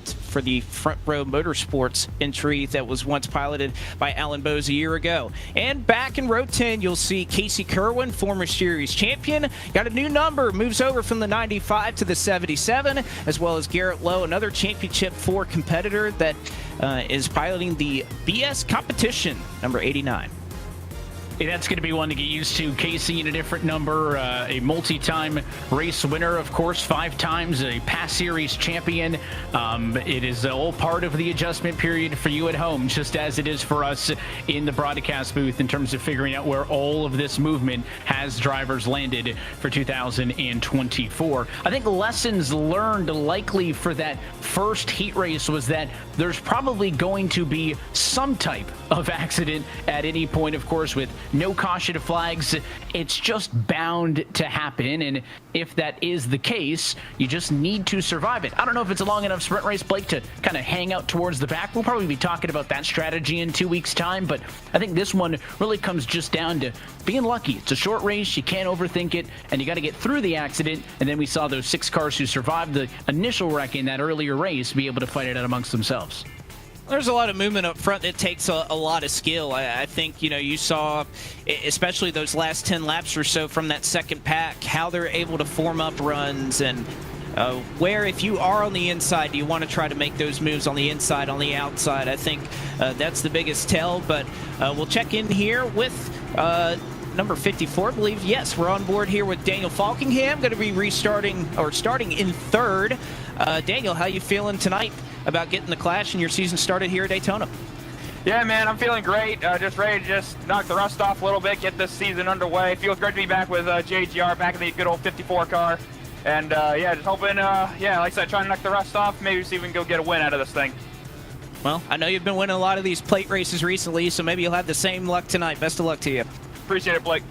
for the Front Row Motorsports entry that was once piloted by Alan Bose a year ago. And back in row 10, you'll see Casey Kerwin, former series champion. Got a new number, moves over from the 95 to the 77, as well as Garrett Lowe, another Championship 4 competitor that is piloting the BS competition, number 89. Yeah, that's going to be one to get used to. Casey in a different number, a multi-time race winner, of course, 5 times a past series champion. It is all part of the adjustment period for you at home, just as it is for us in the broadcast booth in terms of figuring out where all of this movement has drivers landed for 2024. I think lessons learned likely for that first heat race was that there's probably going to be some type of accident at any point, of course, with no caution flags. It's just bound to happen, and if that is the case, you just need to survive it. I don't know if it's a long enough sprint race, Blake, to kind of hang out towards the back. We'll probably be talking about that strategy in 2 weeks' time, but I think this one really comes just down to being lucky. It's a short race, you can't overthink it, and you got to get through the accident. And then we saw those 6 cars who survived the initial wreck in that earlier race be able to fight it out amongst themselves. There's a lot of movement up front that takes a lot of skill. I think, you saw, especially those last 10 laps or so from that second pack, how they're able to form up runs and where, if you are on the inside, do you want to try to make those moves on the inside, on the outside? I think that's the biggest tell, but we'll check in here with number 54, I believe. Yes, we're on board here with Daniel Falkingham, going to be starting in 3rd. Daniel, how you feeling tonight about getting the Clash and your season started here at Daytona? Yeah, man, I'm feeling great. Just ready to just knock the rust off a little bit, get this season underway. Feels great to be back with JGR, back in the good old 54 car. And yeah, just hoping, like I said, trying to knock the rust off, maybe see if we can go get a win out of this thing. Well, I know you've been winning a lot of these plate races recently, so maybe you'll have the same luck tonight. Best of luck to you. Appreciate it, Blake.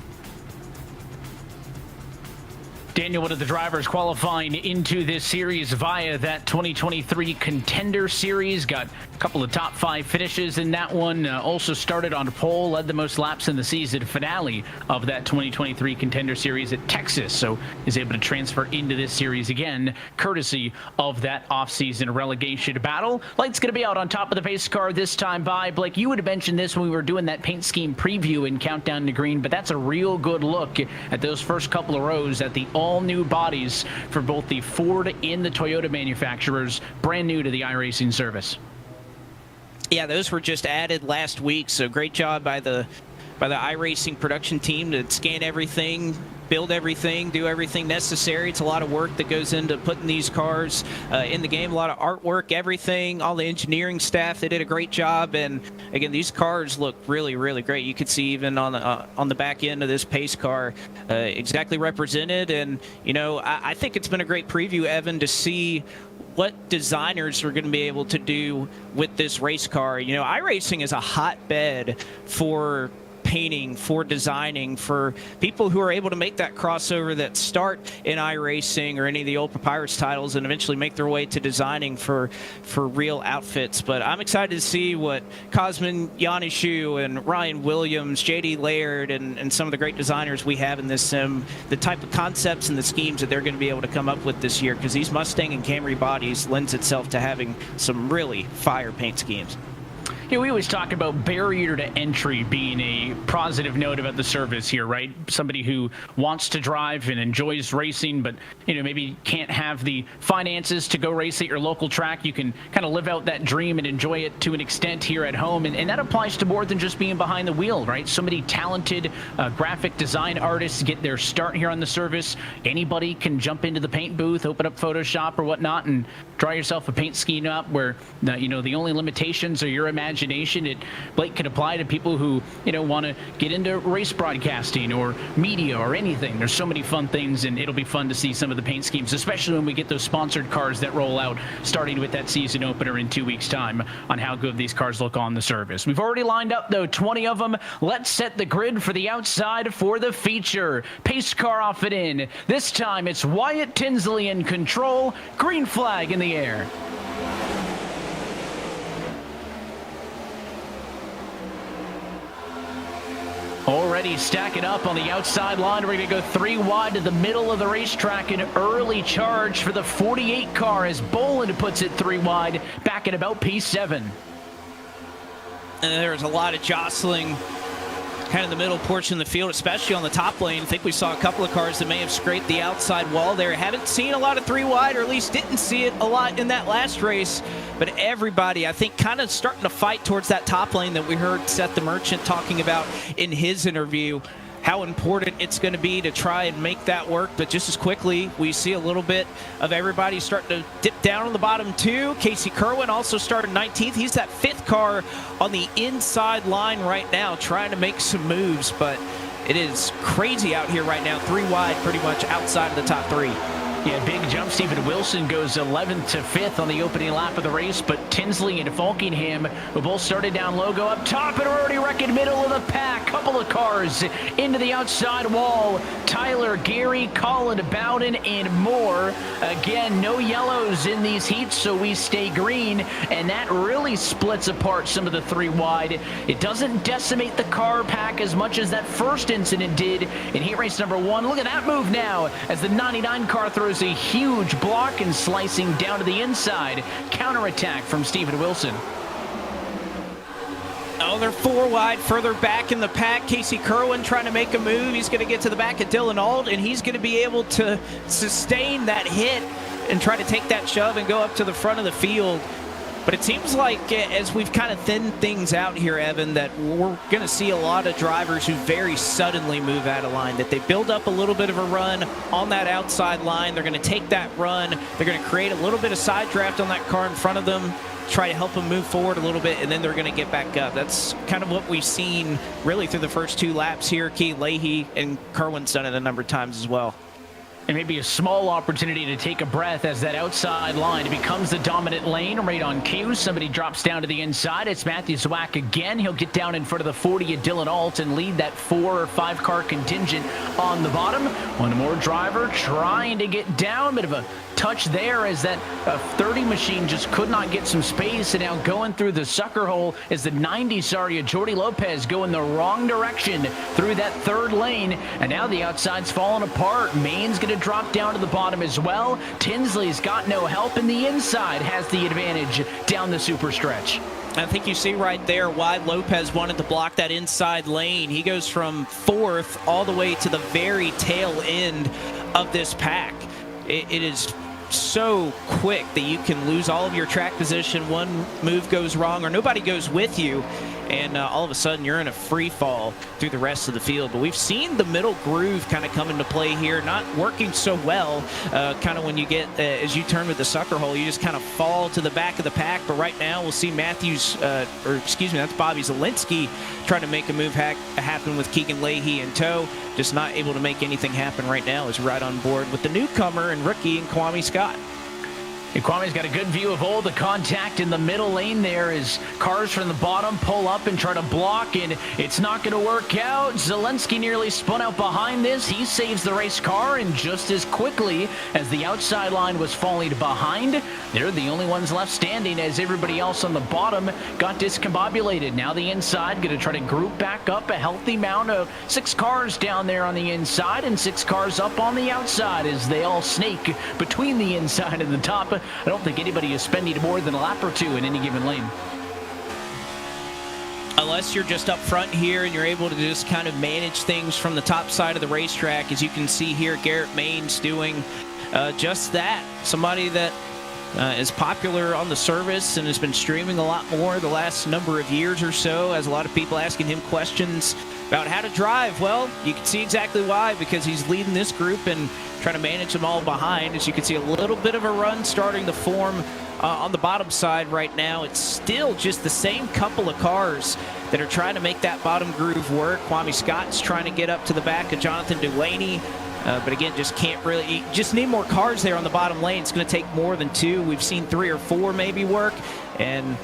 Daniel, one of the drivers qualifying into this series via that 2023 Contender Series. Got a couple of top 5 finishes in that one. Also started on pole, led the most laps in the season finale of that 2023 Contender Series at Texas. So is able to transfer into this series again, courtesy of that offseason relegation battle. Light's going to be out on top of the pace car this time by. Blake, you would have mentioned this when we were doing that paint scheme preview in Countdown to Green, but that's a real good look at those first couple of rows at the all-new bodies for both the Ford and the Toyota manufacturers, brand new to the iRacing service. Yeah, those were just added last week, so great job by the iRacing production team to scan everything, build everything, do everything necessary. It's a lot of work that goes into putting these cars in the game, a lot of artwork, everything, all the engineering staff. They did a great job, and again, these cars look really, really great. You could see even on the back end of this pace car exactly represented, and you know, I think it's been a great preview, Evan, to see what designers are going to be able to do with this race car. You know, iRacing is a hotbed for painting, for designing, for people who are able to make that crossover that start in iRacing or any of the old Papyrus titles and eventually make their way to designing for real outfits. But I'm excited to see what Cosmin Yanishu and Ryan Williams, JD Laird, and some of the great designers we have in this sim, the type of concepts and the schemes that they're going to be able to come up with this year, because these Mustang and Camry bodies lends itself to having some really fire paint schemes. You know, we always talk about barrier to entry being a positive note about the service here, right? Somebody who wants to drive and enjoys racing, but, you know, maybe can't have the finances to go race at your local track. You can kind of live out that dream and enjoy it to an extent here at home. And that applies to more than just being behind the wheel, right? So many talented graphic design artists get their start here on the service. Anybody can jump into the paint booth, open up Photoshop or whatnot, and draw yourself a paint scheme up where, you know, the only limitations are your imagination. Blake could apply to people who, you know, want to get into race broadcasting or media or anything. There's so many fun things, and it'll be fun to see some of the paint schemes, especially when we get those sponsored cars that roll out, starting with that season opener in 2 weeks' time, on how good these cars look on the service. We've already lined up, though, 20 of them. Let's set the grid for the outside for the feature. Pace car off and in. This time it's Wyatt Tinsley in control. Green flag in the air. Already stacking up on the outside line. We're going to go 3 wide to the middle of the racetrack. An early charge for the 48 car as Boland puts it 3 wide back at about P7. And there's a lot of jostling kind of the middle portion of the field, especially on the top lane. I think we saw a couple of cars that may have scraped the outside wall there. Haven't seen a lot of 3 wide, or at least didn't see it a lot in that last race. But everybody, I think, kind of starting to fight towards that top lane that we heard Seth the Merchant talking about in his interview, how important it's going to be to try and make that work. But just as quickly, we see a little bit of everybody starting to dip down on the bottom 2. Casey Kerwin also started 19th. He's that 5th car on the inside line right now, trying to make some moves. But it is crazy out here right now. 3 wide, pretty much outside of the top 3. Yeah, big jump. Stephen Wilson goes 11th to 5th on the opening lap of the race, but Tinsley and Falkingham, who both started down low, go up top and are already wrecking middle of the pack. Couple of cars into the outside wall. Tyler, Gary, Colin, Bowden, and more. Again, no yellows in these heats, so we stay green, and that really splits apart some of the 3 wide. It doesn't decimate the car pack as much as that first incident did in heat race number 1. Look at that move now as the 99 car throws a huge block and slicing down to the inside. Counterattack from Stephen Wilson. Oh, they're 4 wide, further back in the pack. Casey Kerwin trying to make a move. He's going to get to the back of Dylan Auld, and he's going to be able to sustain that hit and try to take that shove and go up to the front of the field. But it seems like as we've kind of thinned things out here, Evan, that we're going to see a lot of drivers who very suddenly move out of line, that they build up a little bit of a run on that outside line. They're going to take that run. They're going to create a little bit of side draft on that car in front of them, try to help them move forward a little bit, and then they're going to get back up. That's kind of what we've seen really through the first 2 laps here. Keith Leahy and Kerwin's done it a number of times as well. And maybe a small opportunity to take a breath as that outside line becomes the dominant lane right on cue. Somebody drops down to the inside. It's Matthew Zwack again. He'll get down in front of the 40 of Dylan Alt and lead that 4 or 5 car contingent on the bottom. One more driver trying to get down. Bit of a touch there as that 30 machine just could not get some space, and now going through the sucker hole is the 90 Jordi Lopez going the wrong direction through that 3rd lane, and now the outside's falling apart. Maine's going to drop down to the bottom as well. Tinsley's got no help, and the inside has the advantage down the super stretch. I think you see right there why Lopez wanted to block that inside lane. He goes from 4th all the way to the very tail end of this pack. It is so quick that you can lose all of your track position. One move goes wrong or nobody goes with you, and all of a sudden you're in a free fall through the rest of the field. But we've seen the middle groove kind of come into play here, not working so well. Kind of when you get, as you turn with the sucker hole, you just kind of fall to the back of the pack. But right now we'll see that's Bobby Zielinski trying to make a move happen with Keegan Leahy in tow. Just not able to make anything happen right now. Is right on board with the newcomer and rookie, Kwame Scott. And Kwame's got a good view of all the contact in the middle lane there as cars from the bottom pull up and try to block, and it's not going to work out. Zielinski nearly spun out behind this. He saves the race car, and just as quickly as the outside line was falling behind, they're the only ones left standing as everybody else on the bottom got discombobulated. Now the inside going to try to group back up a healthy amount of 6 cars down there on the inside and 6 cars up on the outside as they all snake between the inside and the top. I don't think anybody is spending more than a lap or 2 in any given lane. Unless you're just up front here and you're able to just kind of manage things from the top side of the racetrack. As you can see here, Garrett Maines doing just that. Somebody that is popular on the service and has been streaming a lot more the last number of years or so, as a lot of people asking him questions about how to drive. Well, you can see exactly why, because he's leading this group and trying to manage them all behind. As you can see, a little bit of a run starting to form on the bottom side right now. It's still just the same couple of cars that are trying to make that bottom groove work. Kwame Scott's trying to get up to the back of Jonathan Delaney. But again, just can't really, just need more cars there on the bottom lane. It's going to take more than 2. We've seen 3 or 4 maybe work. And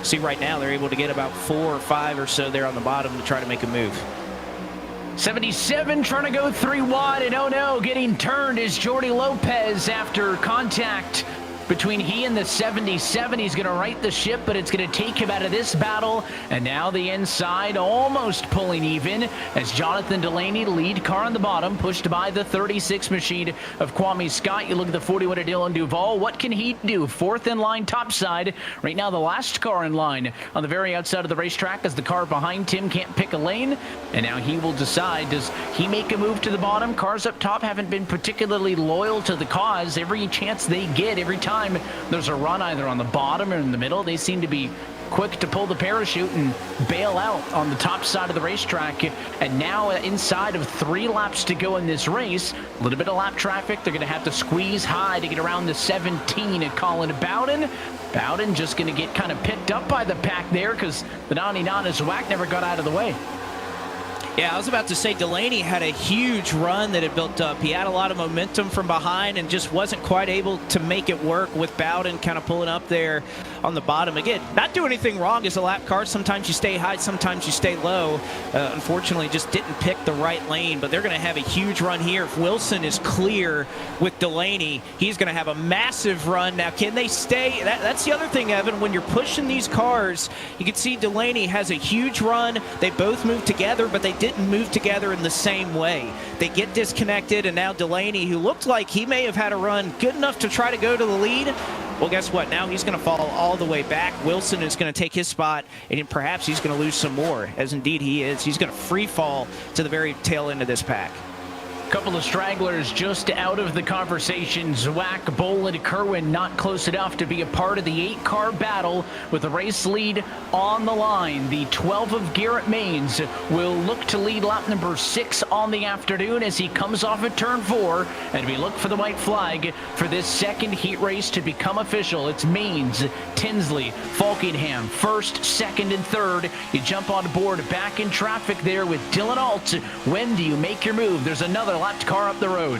see right now they're able to get about 4 or 5 or so there on the bottom to try to make a move. 77 trying to go 3 wide, and oh no, getting turned is Jordi Lopez after contact between he and the 77. He's going to right the ship, but it's going to take him out of this battle. And now the inside almost pulling even as Jonathan Delaney, lead car on the bottom, pushed by the 36 machine of Kwame Scott. You look at the 41 of Dylan Duval. What can he do? 4th in line topside. Right now the last car in line on the very outside of the racetrack as the car behind him can't pick a lane. And now he will decide, does he make a move to the bottom? Cars up top haven't been particularly loyal to the cause. Every chance they get, every time there's a run either on the bottom or in the middle, they seem to be quick to pull the parachute and bail out on the top side of the racetrack. And now inside of 3 laps to go in this race, a little bit of lap traffic. They're going to have to squeeze high to get around the 17 at Colin Bowden. Bowden just going to get kind of picked up by the pack there because the 99 Zwack never got out of the way. Yeah, I was about to say Delaney had a huge run that had built up. He had a lot of momentum from behind and just wasn't quite able to make it work with Bowden kind of pulling up there on the bottom. Again, not doing anything wrong as a lap car. Sometimes you stay high, sometimes you stay low. Unfortunately, just didn't pick the right lane, but they're going to have a huge run here. If Wilson is clear with Delaney, he's going to have a massive run. Now, can they stay? That's the other thing, Evan. When you're pushing these cars, you can see Delaney has a huge run. They both move together, but they didn't move together in the same way. They get disconnected, and now Delaney, who looked like he may have had a run good enough to try to go to the lead, well, guess what? Now he's going to fall all the way back. Wilson is going to take his spot, and perhaps he's going to lose some more, as indeed he is. He's going to free fall to the very tail end of this pack. Couple of stragglers just out of the conversation. Zwack, Boland, Kerwin not close enough to be a part of the 8-car battle with the race lead on the line. The 12 of Garrett Maines will look to lead lap number 6 on the afternoon as he comes off at turn 4, and we look for the white flag for this second heat race to become official. It's Maines, Tinsley, Falkingham, first, second, and third. You jump on board back in traffic there with Dylan Alt. When do you make your move? There's another lapped car up the road.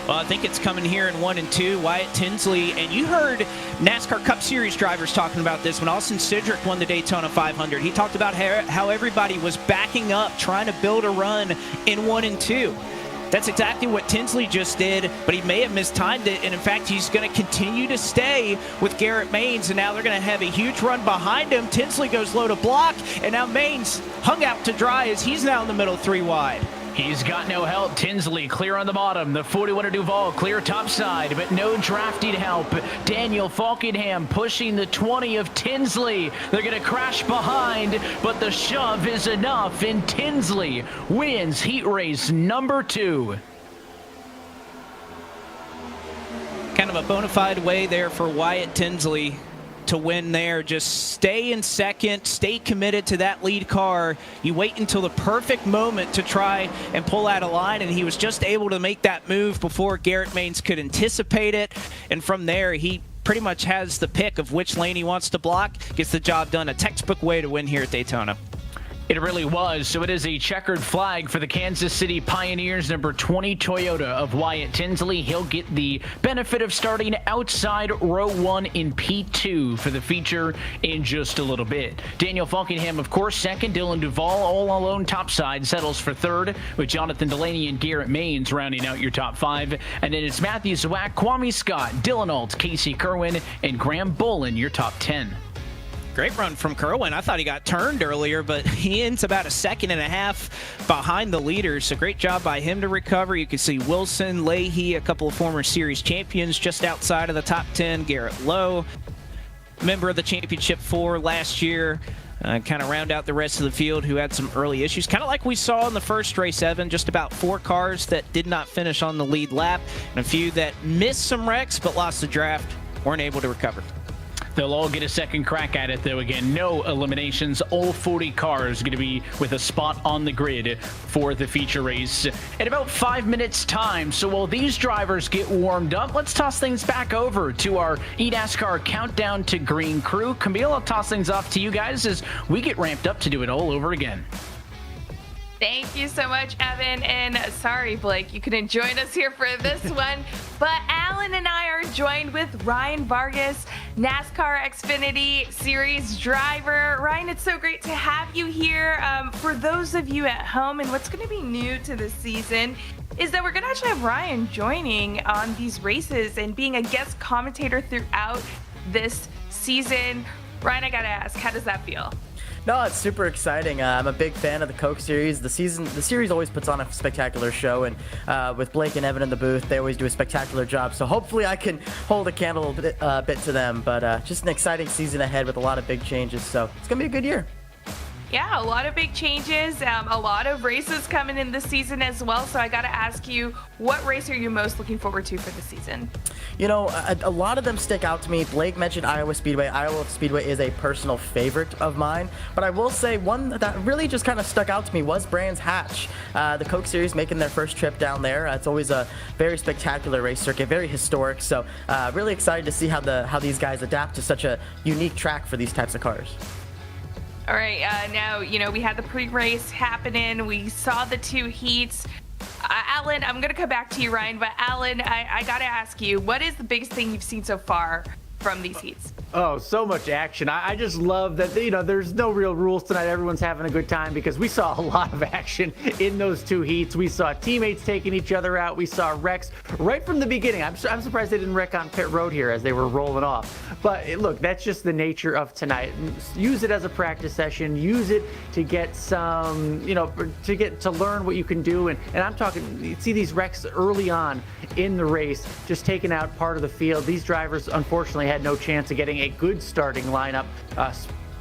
Well, I think it's coming here in 1 and 2. Wyatt Tinsley, and you heard NASCAR Cup Series drivers talking about this when Austin Cindric won the Daytona 500. He talked about how everybody was backing up, trying to build a run in 1 and 2. That's exactly what Tinsley just did, but he may have mistimed it, and in fact, he's going to continue to stay with Garrett Maines, and now they're going to have a huge run behind him. Tinsley goes low to block, and now Maines hung out to dry as he's now in the middle 3 wide. He's got no help. Tinsley clear on the bottom. The 41 of Duval clear top side, but no drafting help. Daniel Falkingham pushing the 20 of Tinsley. They're going to crash behind, but the shove is enough, and Tinsley wins heat race number 2. Kind of a bona fide way there for Wyatt Tinsley to win there. Just stay in second, stay committed to that lead car. You wait until the perfect moment to try and pull out a line, and he was just able to make that move before Garrett Maines could anticipate it. And from there, he pretty much has the pick of which lane he wants to block, gets the job done. A textbook way to win here at Daytona. It really was. So it is a checkered flag for the Kansas City Pioneers, number 20 Toyota of Wyatt Tinsley. He'll get the benefit of starting outside row 1 in P2 for the feature in just a little bit. Daniel Falkingham, of course, second. Dylan Duval, all alone topside, settles for third, with Jonathan Delaney and Garrett Maines rounding out your top 5. And then it's Matthew Zwack, Kwame Scott, Dylan Alt, Casey Kerwin, and Graham Bolin, your top 10. Great run from Kerwin. I thought he got turned earlier, but he ends about a second and a half behind the leaders. So great job by him to recover. You can see Wilson, Leahy, a couple of former series champions just outside of the top 10. Garrett Lowe, member of the Championship 4 last year. Kind of round out the rest of the field who had some early issues. Kind of like we saw in the first race, Evan, just about 4 cars that did not finish on the lead lap, and a few that missed some wrecks but lost the draft, weren't able to recover. They'll all get a second crack at it, though. Again, no eliminations. All 40 cars going to be with a spot on the grid for the feature race in about 5 minutes' time. So while these drivers get warmed up, let's toss things back over to our eNASCAR Countdown to Green crew. Camille, I'll toss things off to you guys as we get ramped up to do it all over again. Thank you so much, Evan. And sorry, Blake, you couldn't join us here for this one. But Alan and I are joined with Ryan Vargas, NASCAR Xfinity Series driver. Ryan, it's so great to have you here. For those of you at home, and what's going to be new to this season is that we're going to actually have Ryan joining on these races and being a guest commentator throughout this season. Ryan, I got to ask, how does that feel? No, it's super exciting. I'm a big fan of the Coke series. The series always puts on a spectacular show, and with Blake and Evan in the booth, they always do a spectacular job. So hopefully I can hold a candle a bit to them. But just an exciting season ahead with a lot of big changes. So it's gonna be a good year. Yeah, a lot of big changes, a lot of races coming in this season as well. So I got to ask you, what race are you most looking forward to for the season? You know, a lot of them stick out to me. Blake mentioned Iowa Speedway. Iowa Speedway is a personal favorite of mine. But I will say one that really just kind of stuck out to me was Brands Hatch. The Coke Series making their first trip down there. It's always a very spectacular race circuit, very historic. So really excited to see how these guys adapt to such a unique track for these types of cars. All right, now, we had the pre-race happening. We saw the 2 heats. Alan, I'm going to come back to you, Ryan, but Alan, I got to ask you, what is the biggest thing you've seen so far from these heats? Oh, so much action. I just love that, there's no real rules tonight. Everyone's having a good time because we saw a lot of action in those 2 heats. We saw teammates taking each other out. We saw wrecks right from the beginning. I'm surprised they didn't wreck on pit road here as they were rolling off. But look, that's just the nature of tonight. Use it as a practice session. Use it to get some, to learn what you can do. And I'm talking, you see these wrecks early on in the race, just taking out part of the field. These drivers, unfortunately, had no chance of getting a good starting lineup.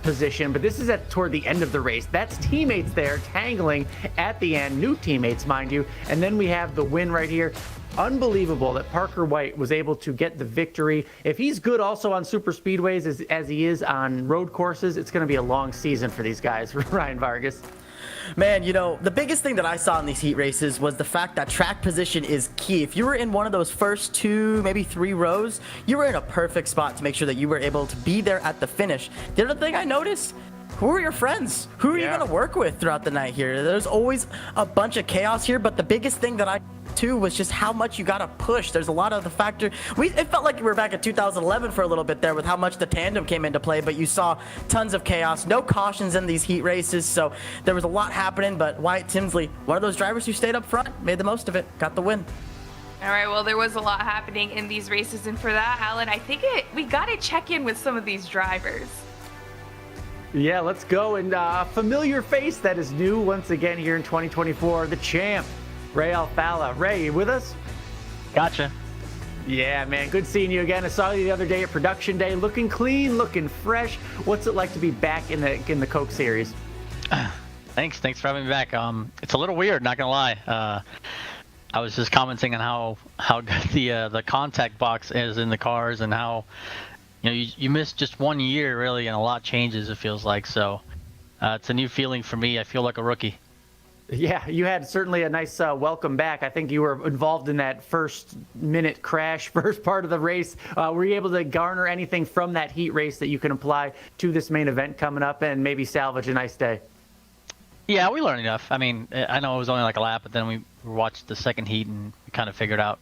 position, but this is toward the end of the race. That's teammates there tangling at the end, new teammates, mind you. And then we have the win right here. Unbelievable that Parker White was able to get the victory. If he's good also on super speedways as he is on road courses, it's going to be a long season for these guys. Ryan Vargas. Man, the biggest thing that I saw in these heat races was the fact that track position is key. If you were in one of those first 2, maybe 3 rows, you were in a perfect spot to make sure that you were able to be there at the finish. The other thing I noticed, who are your friends? Who are you going to work with throughout the night here? There's always a bunch of chaos here, but the biggest thing that I too was just how much you got to push. There's a lot of the factor. It felt like we were back in 2011 for a little bit there with how much the tandem came into play, but you saw tons of chaos, no cautions in these heat races, so there was a lot happening, but Wyatt Tinsley, one of those drivers who stayed up front, made the most of it, got the win. All right, well, there was a lot happening in these races, and for that, Alan, I think we got to check in with some of these drivers. Yeah, let's go. And a familiar face that is new once again here in 2024, the champ, Ray Alfalla. Ray, you with us? Gotcha. Yeah, man, good seeing you again. I saw you the other day at production day, looking clean, looking fresh. What's it like to be back in the Coke series? Thanks for having me back. It's a little weird, not gonna lie. I was just commenting on how good the contact box is in the cars, and how you missed just 1 year really, and a lot changes, it feels like. So it's a new feeling for me. I feel like a rookie. Yeah, you had certainly a nice welcome back. I think you were involved in that first minute crash, first part of the race. Were you able to garner anything from that heat race that you can apply to this main event coming up and maybe salvage a nice day? Yeah, we learned enough. I mean, I know it was only like a lap, but then we watched the second heat and we kind of figured out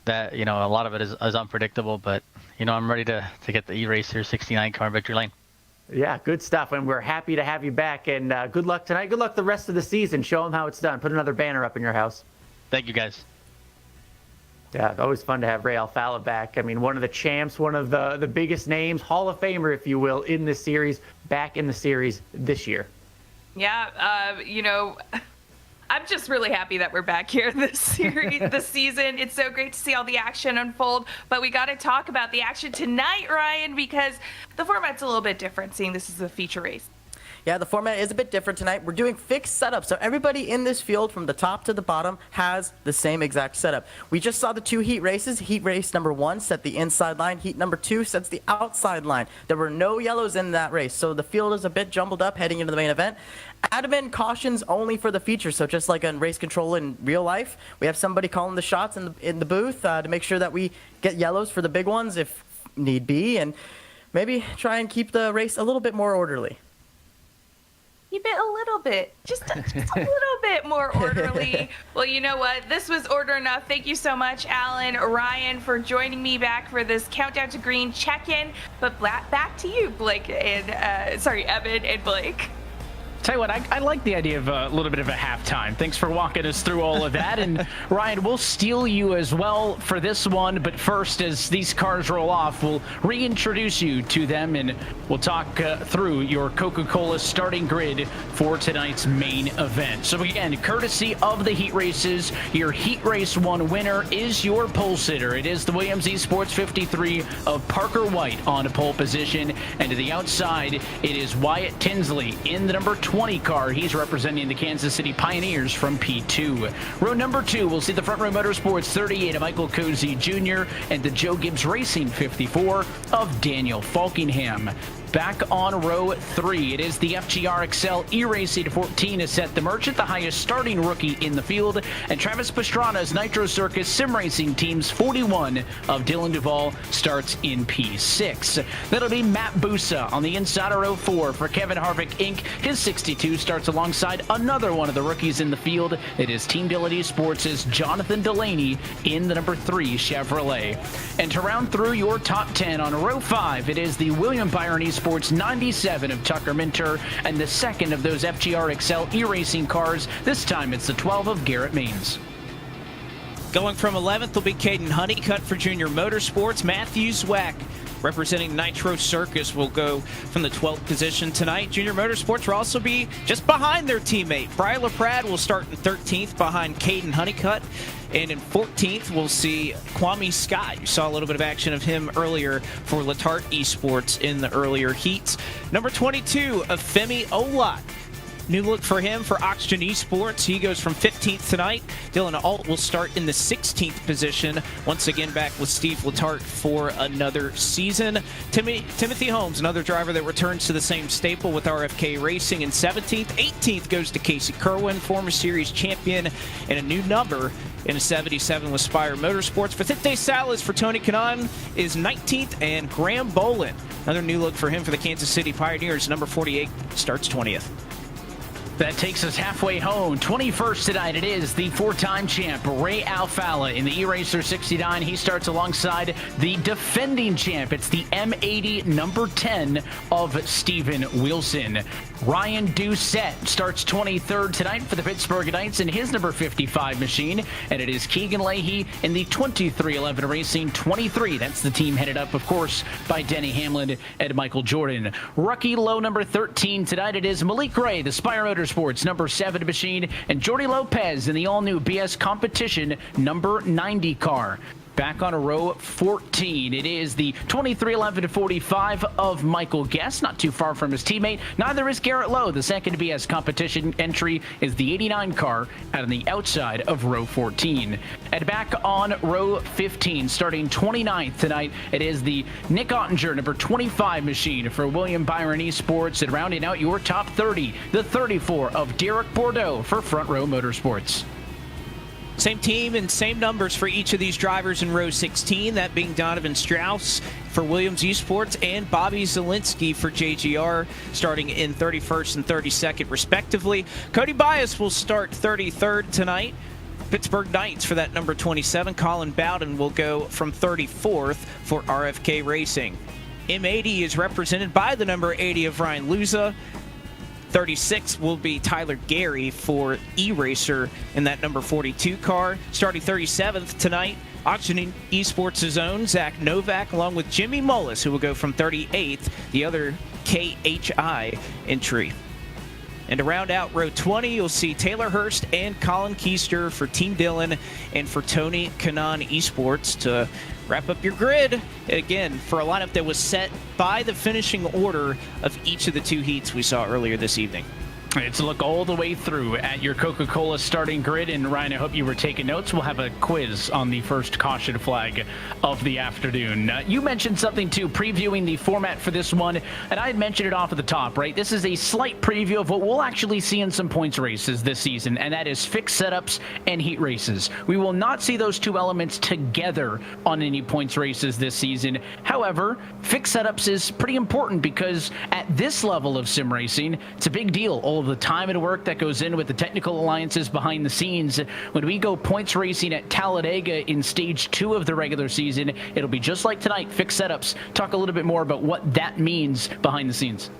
that, a lot of it is unpredictable. But, I'm ready to get the E-Racer 69 car in victory lane. Yeah, good stuff. And we're happy to have you back. And good luck tonight. Good luck the rest of the season. Show them how it's done. Put another banner up in your house. Thank you, guys. Yeah, always fun to have Ray Alfalla back. I mean, one of the champs, one of the biggest names, Hall of Famer, if you will, in this series, back in the series this year. Yeah, I'm just really happy that we're back here this season. It's so great to see all the action unfold, but we got to talk about the action tonight, Ryan, because the format's a little bit different, seeing this is a feature race. Yeah, the format is a bit different tonight. We're doing fixed setup, so everybody in this field from the top to the bottom has the same exact setup. We just saw the 2 heat races. Heat race number 1 set the inside line. Heat number 2 sets the outside line. There were no yellows in that race, so the field is a bit jumbled up heading into the main event. Adamant cautions only for the feature, so just like in race control in real life, we have somebody calling the shots in the booth to make sure that we get yellows for the big ones if need be, and maybe try and keep the race a little bit more orderly. Keep it a little bit, just a little bit more orderly. Well, you know what? This was order enough. Thank you so much, Alan, Ryan, for joining me back for this Countdown to Green check-in. But back to you, Blake and Evan and Blake. Tell you what, I like the idea of a little bit of a halftime. Thanks for walking us through all of that. And Ryan, we'll steal you as well for this one. But first, as these cars roll off, we'll reintroduce you to them and we'll talk through your Coca-Cola starting grid for tonight's main event. So again, courtesy of the heat races, your Heat Race 1 winner is your pole sitter. It is the Williams Esports 53 of Parker White on pole position. And to the outside, it is Wyatt Tinsley in the number 20 car. He's representing the Kansas City Pioneers from P2. Row number 2, we'll see the Front Row Motorsports 38 of Michael Cozy Jr. and the Joe Gibbs Racing 54 of Daniel Falkingham. Back on row 3, it is the FGR XL E-Racing 14 is set the Merchant, the highest starting rookie in the field, and Travis Pastrana's Nitro Circus Sim Racing Team's 41 of Dylan Duvall starts in P6. That'll be Matt Busa on the inside of row 4 for Kevin Harvick Inc. His 62 starts alongside another one of the rookies in the field. It is Team Dillon Esports' Jonathan Delaney in the number 3 Chevrolet. And to round through your top 10 on row 5, it is the William Byron Esports 97 of Tucker Minter and the second of those FGR XL E-Racing cars. This time it's the 12 of Garrett Maines. Going from 11th will be Caden Honeycutt for Junior Motorsports. Matthew Zwack representing Nitro Circus, will go from the 12th position tonight. Junior Motorsports will also be just behind their teammate. Brian LaPrade will start in 13th behind Caden Honeycutt. And in 14th, we'll see Kwame Scott. You saw a little bit of action of him earlier for Letarte Esports in the earlier heats. Number 22, Femi Olot. New look for him for Oxygen Esports. He goes from 15th tonight. Dylan Alt will start in the 16th position. Once again, back with Steve Letarte for another season. Timothy Holmes, another driver that returns to the same staple with RFK Racing in 17th. 18th goes to Casey Kerwin, former series champion, and a new number in a 77 with Spire Motorsports. Vicente Salas for Tony Kanaan is 19th, and Graham Bolin, another new look for him for the Kansas City Pioneers, number 48, starts 20th. That takes us halfway home. 21st tonight, it is the four-time champ, Ray Alfala, in the eRacer 69. He starts alongside the defending champ. It's the M80 number 10 of Steven Wilson. Ryan Doucette starts 23rd tonight for the Pittsburgh Knights in his number 55 machine. And it is Keegan Leahy in the 2311 Racing 23. That's the team headed up, of course, by Denny Hamlin and Michael Jordan. Rookie low number 13 tonight, it is Malik Ray, the Spire Motorsports number 7 machine, and Jordy Lopez in the all-new BS Competition number 90 car. Back on a row 14, it is the 2311-45 of Michael Guest, not too far from his teammate. Neither is Garrett Lowe. The second BS competition entry is the 89 car out on the outside of row 14. And back on row 15, starting 29th tonight, it is the Nick Ottinger number 25 machine for William Byron Esports, and rounding out your top 30, the 34 of Derek Bordeaux for Front Row Motorsports. Same team and same numbers for each of these drivers in row 16, that being Donovan Strauss for Williams Esports and Bobby Zielinski for JGR, starting in 31st and 32nd respectively. Cody Bias will start 33rd tonight. Pittsburgh Knights for that number 27. Colin Bowden will go from 34th for RFK Racing. M80 is represented by the number 80 of Ryan Luza. 36 will be Tyler Gary for eRacer in that number 42 car. Starting 37th tonight, Oxygen Esports' own Zach Novak, along with Jimmy Mullis, who will go from 38th, the other KHI entry. And to round out row 20, you'll see Taylor Hurst and Colin Keister for Team Dillon and for Tony Kanaan Esports to wrap up your grid. Again, for a lineup that was set by the finishing order of each of the two heats we saw earlier this evening. It's a look all the way through at your Coca-Cola starting grid. And Ryan, I hope you were taking notes. We'll have a quiz on the first caution flag of the afternoon. You mentioned something too, previewing the format for this one, and I had mentioned it off at the top, right? This is a slight preview of what we'll actually see in some points races this season, and that is fixed setups and heat races. We will not see those two elements together on any points races this season. However, fixed setups is pretty important because at this level of sim racing, it's a big deal. All the time and work that goes in with the technical alliances behind the scenes. When we go points racing at Talladega in stage 2 of the regular season, it'll be just like tonight, fixed setups. Talk a little bit more about what that means behind the scenes.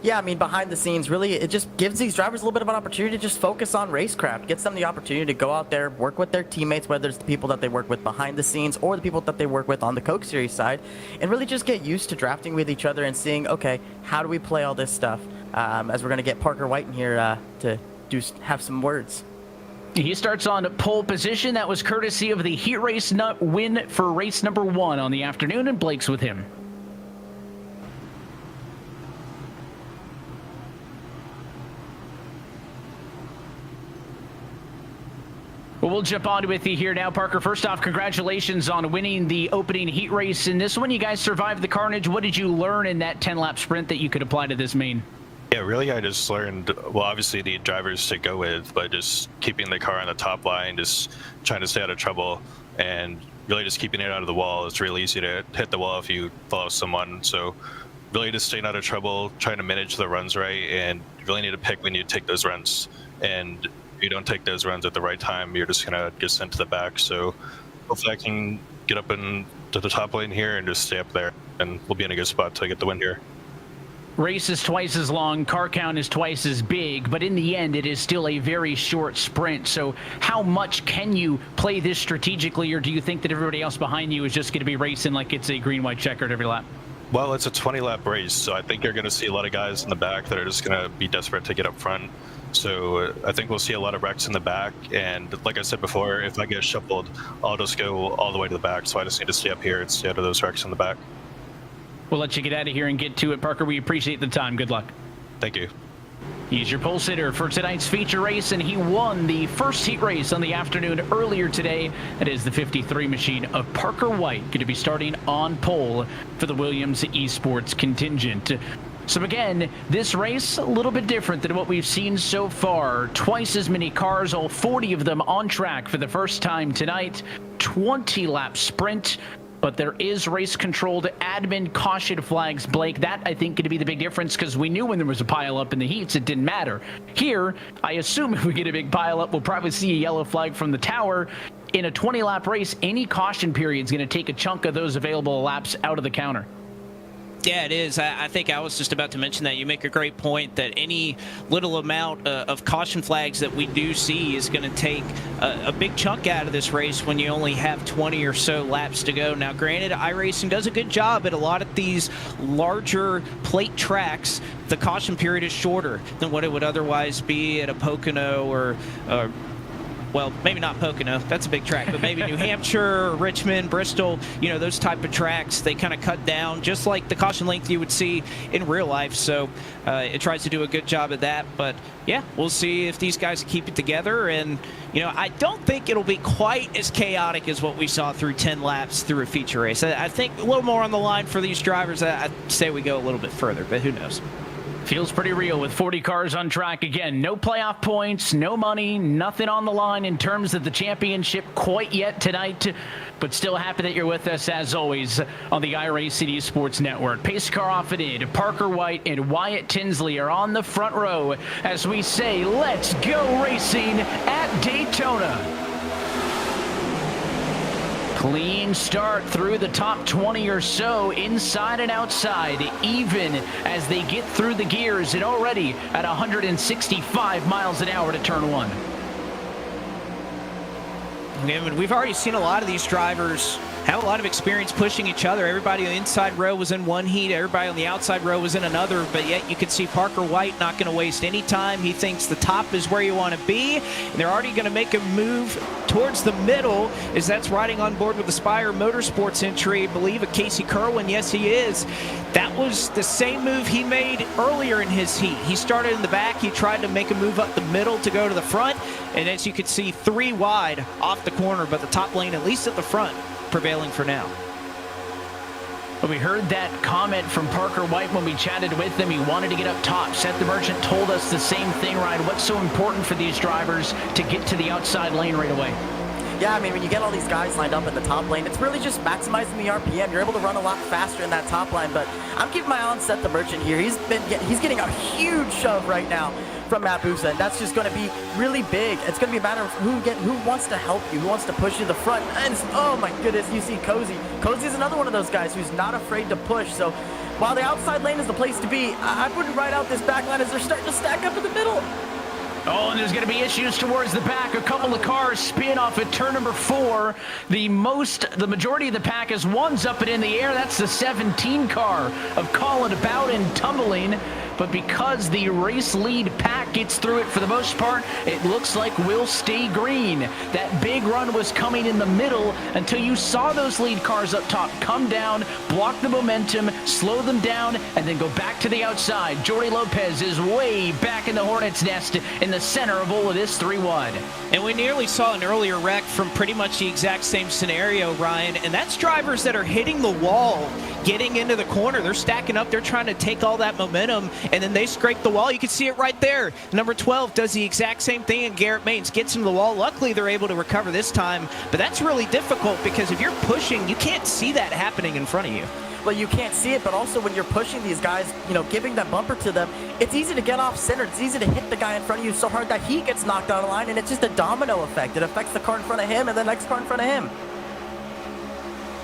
Yeah, I mean, behind the scenes, really, it just gives these drivers a little bit of an opportunity to just focus on racecraft. Gets them the opportunity to go out there, work with their teammates, whether it's the people that they work with behind the scenes or the people that they work with on the Coke Series side, and really just get used to drafting with each other and seeing, okay, how do we play all this stuff? As we're going to get Parker White in here to have some words. He starts on pole position. That was courtesy of the heat race win for race number 1 on the afternoon, and Blake's with him. Well, we'll jump on with you here now, Parker. First off, congratulations on winning the opening heat race. In this one, you guys survived the carnage. What did you learn in that 10-lap sprint that you could apply to this main? Yeah, really, I just learned, well, obviously the drivers to go with, but just keeping the car on the top line, just trying to stay out of trouble, and really just keeping it out of the wall. It's really easy to hit the wall if you follow someone. So really just staying out of trouble, trying to manage the runs right, and you really need to pick when you take those runs. And if you don't take those runs at the right time, you're just going to get sent to the back. So hopefully I can get up into the top lane here and just stay up there, and we'll be in a good spot to get the win here. Race is twice as long, car count is twice as big, but in the end, it is still a very short sprint. So how much can you play this strategically, or do you think that everybody else behind you is just going to be racing like it's a green-white checkered every lap? Well, it's a 20-lap race, so I think you're going to see a lot of guys in the back that are just going to be desperate to get up front. So I think we'll see a lot of wrecks in the back, and like I said before, if I get shuffled, I'll just go all the way to the back, so I just need to stay up here and stay out of those wrecks in the back. We'll let you get out of here and get to it, Parker. We appreciate the time. Good luck. Thank you. He's your pole sitter for tonight's feature race, and he won the first heat race on the afternoon earlier today. That is the 53 machine of Parker White, going to be starting on pole for the Williams Esports contingent. So again, this race a little bit different than what we've seen so far. Twice as many cars, all 40 of them on track for the first time tonight. 20-lap sprint. But there is race-controlled admin caution flags, Blake. That, I think, going to be the big difference, because we knew when there was a pile-up in the heats, it didn't matter. Here, I assume if we get a big pile-up, we'll probably see a yellow flag from the tower. In a 20-lap race, any caution period is going to take a chunk of those available laps out of the counter. Yeah, it is. I think I was just about to mention that. You make a great point that any little amount of caution flags that we do see is going to take a big chunk out of this race when you only have 20 or so laps to go. Now, granted, iRacing does a good job at a lot of these larger plate tracks. The caution period is shorter than what it would otherwise be at a Pocono or well, maybe not Pocono, that's a big track, but maybe New Hampshire, Richmond, Bristol, you know, those type of tracks, they kind of cut down just like the caution length you would see in real life. So it tries to do a good job of that. But yeah, we'll see if these guys keep it together. And, you know, I don't think it'll be quite as chaotic as what we saw through 10 laps through a feature race. I think a little more on the line for these drivers. I'd say we go a little bit further, but who knows? Feels pretty real with 40 cars on track again. No playoff points, no money, nothing on the line in terms of the championship quite yet tonight. But still happy that you're with us, as always, on the iRacing Esports Network. Pace car off and in. Parker White and Wyatt Tinsley are on the front row as we say, let's go racing at Daytona. Clean start through the top 20 or so, inside and outside, even as they get through the gears, and already at 165 miles an hour to turn one. We've already seen a lot of these drivers have a lot of experience pushing each other. Everybody on the inside row was in one heat, everybody on the outside row was in another, but yet you can see Parker White not going to waste any time. He thinks the top is where you want to be, and they're already going to make a move towards the middle, as that's riding on board with the Spire Motorsports entry, I believe, at Casey Kerwin. Yes, he is. That was the same move he made earlier in his heat. He started in the back, he tried to make a move up the middle to go to the front, and as you can see, 3 wide off the corner, but the top lane, at least at the front, prevailing for now. Well, we heard that comment from Parker White when we chatted with him. He wanted to get up top. Seth the Merchant told us the same thing, Ryan. What's so important for these drivers to get to the outside lane right away? Yeah, I mean, when you get all these guys lined up in the top lane, it's really just maximizing the RPM. You're able to run a lot faster in that top line, but I'm keeping my eye on Seth the Merchant here. He's getting a huge shove right now from Matt Busa, and that's just going to be really big. It's going to be a matter of who wants to help you, who wants to push you to the front. And oh my goodness, you see Cozy. Cozy's another one of those guys who's not afraid to push. So while the outside lane is the place to be, I wouldn't ride out this back line as they're starting to stack up in the middle. Oh, and there's going to be issues towards the back. A couple of cars spin off at turn number 4. The majority of the pack is one's up and in the air. That's the 17 car of Calling About and Tumbling. But because the race lead pack gets through it for the most part, it looks like we'll stay green. That big run was coming in the middle until you saw those lead cars up top come down, block the momentum, slow them down, and then go back to the outside. Jordy Lopez is way back in the Hornet's nest in the center of all of this 3 wide. And we nearly saw an earlier wreck from pretty much the exact same scenario, Ryan, and that's drivers that are hitting the wall, getting into the corner. They're stacking up, they're trying to take all that momentum, and then they scrape the wall. You can see it right there. Number 12 does the exact same thing, and Garrett Maines gets into the wall. Luckily, they're able to recover this time, but that's really difficult because if you're pushing, you can't see that happening in front of you. Well, you can't see it, but also when you're pushing these guys, you know, giving that bumper to them, it's easy to get off center. It's easy to hit the guy in front of you so hard that he gets knocked out of line, and it's just a domino effect. It affects the car in front of him and the next car in front of him.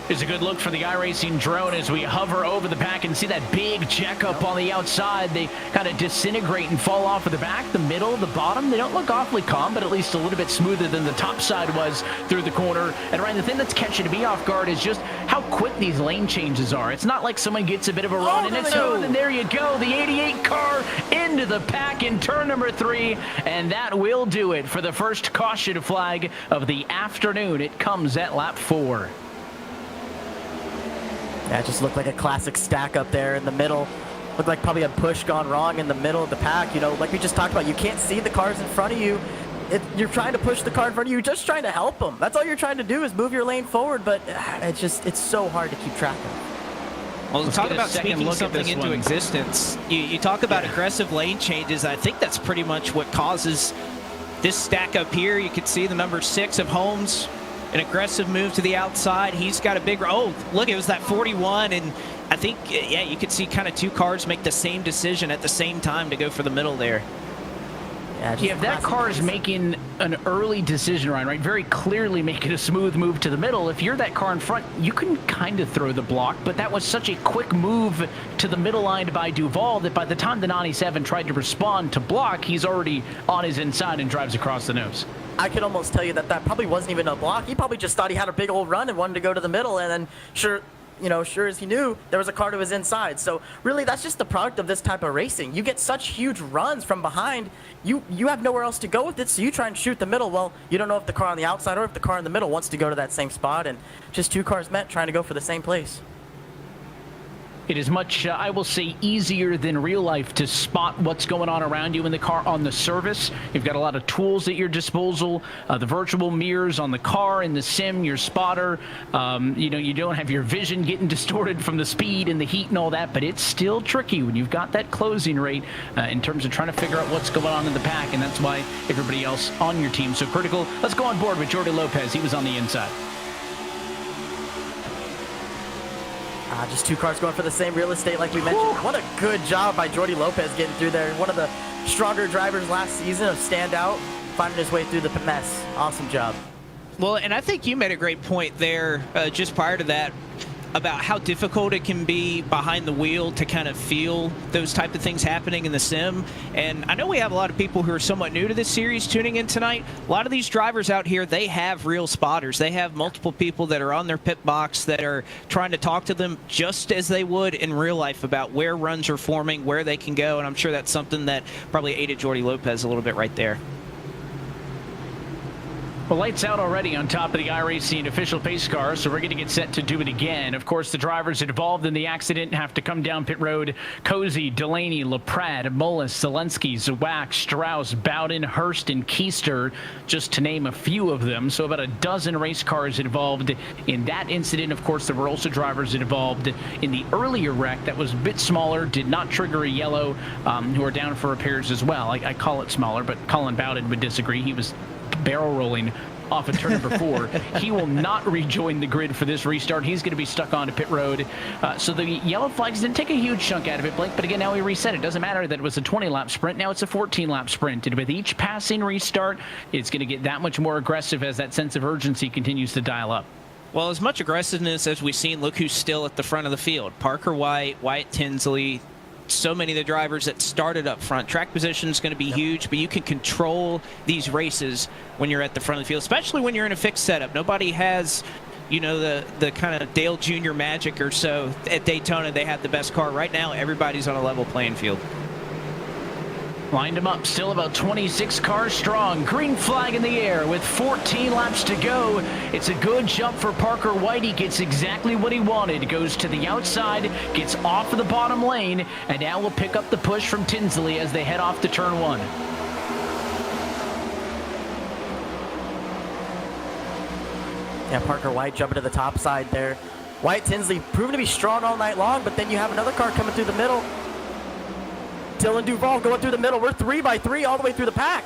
Here's a good look for the iRacing drone as we hover over the pack and see that big checkup on the outside. They kind of disintegrate and fall off of the back, the middle, the bottom. They don't look awfully calm, but at least a little bit smoother than the top side was through the corner. And Ryan, the thing that's catching me off guard is just how quick these lane changes are. It's not like someone gets a bit of a run and it's smooth, and there you go. The 88 car into the pack in turn number 3, and that will do it for the first caution flag of the afternoon. It comes at lap 4. Yeah, it just looked like a classic stack up there in the middle. Looked like probably a push gone wrong in the middle of the pack. You know, like we just talked about, you can't see the cars in front of you. You're trying to push the car in front of you. You're just trying to help them. That's all you're trying to do is move your lane forward, but it's so hard to keep track of. Well, talk about speaking something into existence. You talk about aggressive lane changes. I think that's pretty much what causes this stack up here. You can see the number 6 of Holmes. An aggressive move to the outside. He's got a big... Oh, look, it was that 41, and I think, yeah, you could see kind of 2 cars make the same decision at the same time to go for the middle there. Yeah, if that car is making an early decision, Ryan, right, very clearly making a smooth move to the middle, if you're that car in front, you can kind of throw the block, but that was such a quick move to the middle line by Duval that by the time the 97 tried to respond to block, he's already on his inside and drives across the nose. I could almost tell you that probably wasn't even a block. He probably just thought he had a big old run and wanted to go to the middle, and then sure as he knew, there was a car to his inside. So really, that's just the product of this type of racing. You get such huge runs from behind, you have nowhere else to go with it, so you try and shoot the middle. Well, you don't know if the car on the outside or if the car in the middle wants to go to that same spot, and just 2 cars met trying to go for the same place. It is much, I will say, easier than real life to spot what's going on around you in the car on the surface. You've got a lot of tools at your disposal, the virtual mirrors on the car, in the sim, your spotter. You don't have your vision getting distorted from the speed and the heat and all that, but it's still tricky when you've got that closing rate in terms of trying to figure out what's going on in the pack, and that's why everybody else on your team is so critical. Let's go on board with Jordi Lopez. He was on the inside. Just 2 cars going for the same real estate like we mentioned. What a good job by Jordi Lopez getting through there. One of the stronger drivers last season of stand out, finding his way through the mess. Awesome job. Well, and I think you made a great point there just prior to that about how difficult it can be behind the wheel to kind of feel those type of things happening in the sim. And I know we have a lot of people who are somewhat new to this series tuning in tonight. A lot of these drivers out here, they have real spotters. They have multiple people that are on their pit box that are trying to talk to them just as they would in real life about where runs are forming, where they can go. And I'm sure that's something that probably aided Jordi Lopez a little bit right there. Well, lights out already on top of the iRacing official pace car, so we're going to get set to do it again. Of course, the drivers involved in the accident have to come down pit road. Cozy, Delaney, LaPrade, Mullis, Zelensky, Zawak, Strauss, Bowden, Hurst, and Keister, just to name a few of them. So about a dozen race cars involved in that incident. Of course, there were also drivers involved in the earlier wreck that was a bit smaller, did not trigger a yellow, who are down for repairs as well. I call it smaller, but Colin Bowden would disagree. He was barrel rolling off of turn number 4. He will not rejoin the grid for this restart. He's going to be stuck onto pit road. So the yellow flags didn't take a huge chunk out of it, Blake, but again, now we reset it. Doesn't matter that it was a 20-lap sprint. Now it's a 14-lap sprint. And with each passing restart, it's going to get that much more aggressive as that sense of urgency continues to dial up. Well, as much aggressiveness as we've seen, look who's still at the front of the field. Parker White, Wyatt Tinsley, so many of the drivers that started up front. Track position is going to be huge, but you can control these races when you're at the front of the field, especially when you're in a fixed setup. Nobody has, the kind of Dale Jr. magic or so. At Daytona, they have the best car. Right now, everybody's on a level playing field. Lined him up, still about 26 cars strong. Green flag in the air with 14 laps to go. It's a good jump for Parker White. He gets exactly what he wanted. Goes to the outside, gets off of the bottom lane, and now will pick up the push from Tinsley as they head off to turn 1. Yeah, Parker White jumping to the top side there. Wyatt Tinsley proven to be strong all night long, but then you have another car coming through the middle. Dylan Duval going through the middle. We're 3 by 3 all the way through the pack.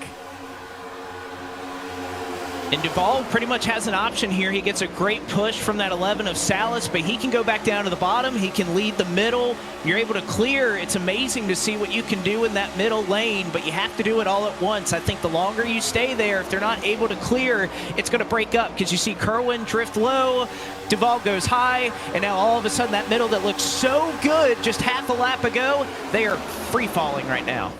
And Duvall pretty much has an option here. He gets a great push from that 11 of Salas, but he can go back down to the bottom. He can lead the middle. You're able to clear. It's amazing to see what you can do in that middle lane, but you have to do it all at once. I think the longer you stay there, if they're not able to clear, it's going to break up because you see Kerwin drift low, Duvall goes high, and now all of a sudden that middle that looked so good just half a lap ago, they are free falling right now.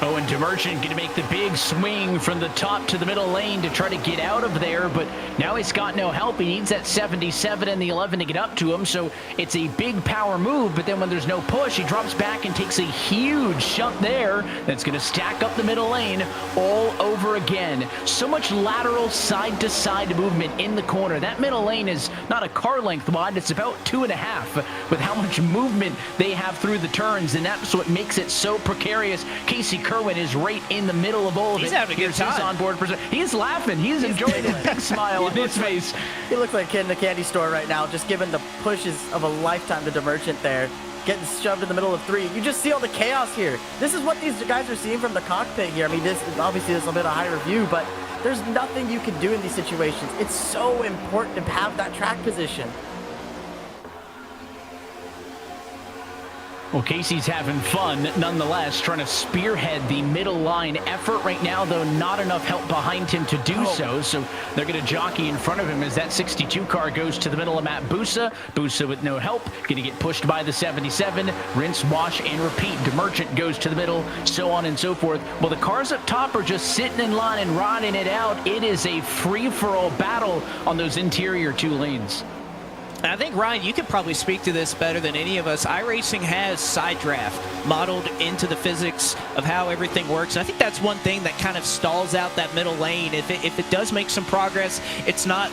Oh, and DeMerchant going to make the big swing from the top to the middle lane to try to get out of there, but now he's got no help. He needs that 77 and the 11 to get up to him, so it's a big power move, but then when there's no push, he drops back and takes a huge shunt there that's going to stack up the middle lane all over again. So much lateral side-to-side movement in the corner. That middle lane is not a car length wide, it's about 2.5 with how much movement they have through the turns, and that's what makes it so precarious. Casey Kerwin is right in the middle of all of it. He's having a good time. His onboard person. He's laughing. He's enjoying it. Big smile on his face. He looks like a kid in a candy store right now, just giving the pushes of a lifetime to DeMerchant there. Getting shoved in the middle of 3. You just see all the chaos here. This is what these guys are seeing from the cockpit here. I mean, this is obviously a bit of higher view, but there's nothing you can do in these situations. It's so important to have that track position. Well, Casey's having fun nonetheless, trying to spearhead the middle line effort right now, though not enough help behind him to do so they're going to jockey in front of him as that 62 car goes to the middle of Matt Busa. Busa with no help, going to get pushed by the 77, rinse, wash, and repeat. DeMerchant goes to the middle, so on and so forth. Well, the cars up top are just sitting in line and riding it out. It is a free-for-all battle on those interior 2 lanes. I think, Ryan, you could probably speak to this better than any of us. iRacing has side draft modeled into the physics of how everything works. And I think that's one thing that kind of stalls out that middle lane. If it does make some progress, it's not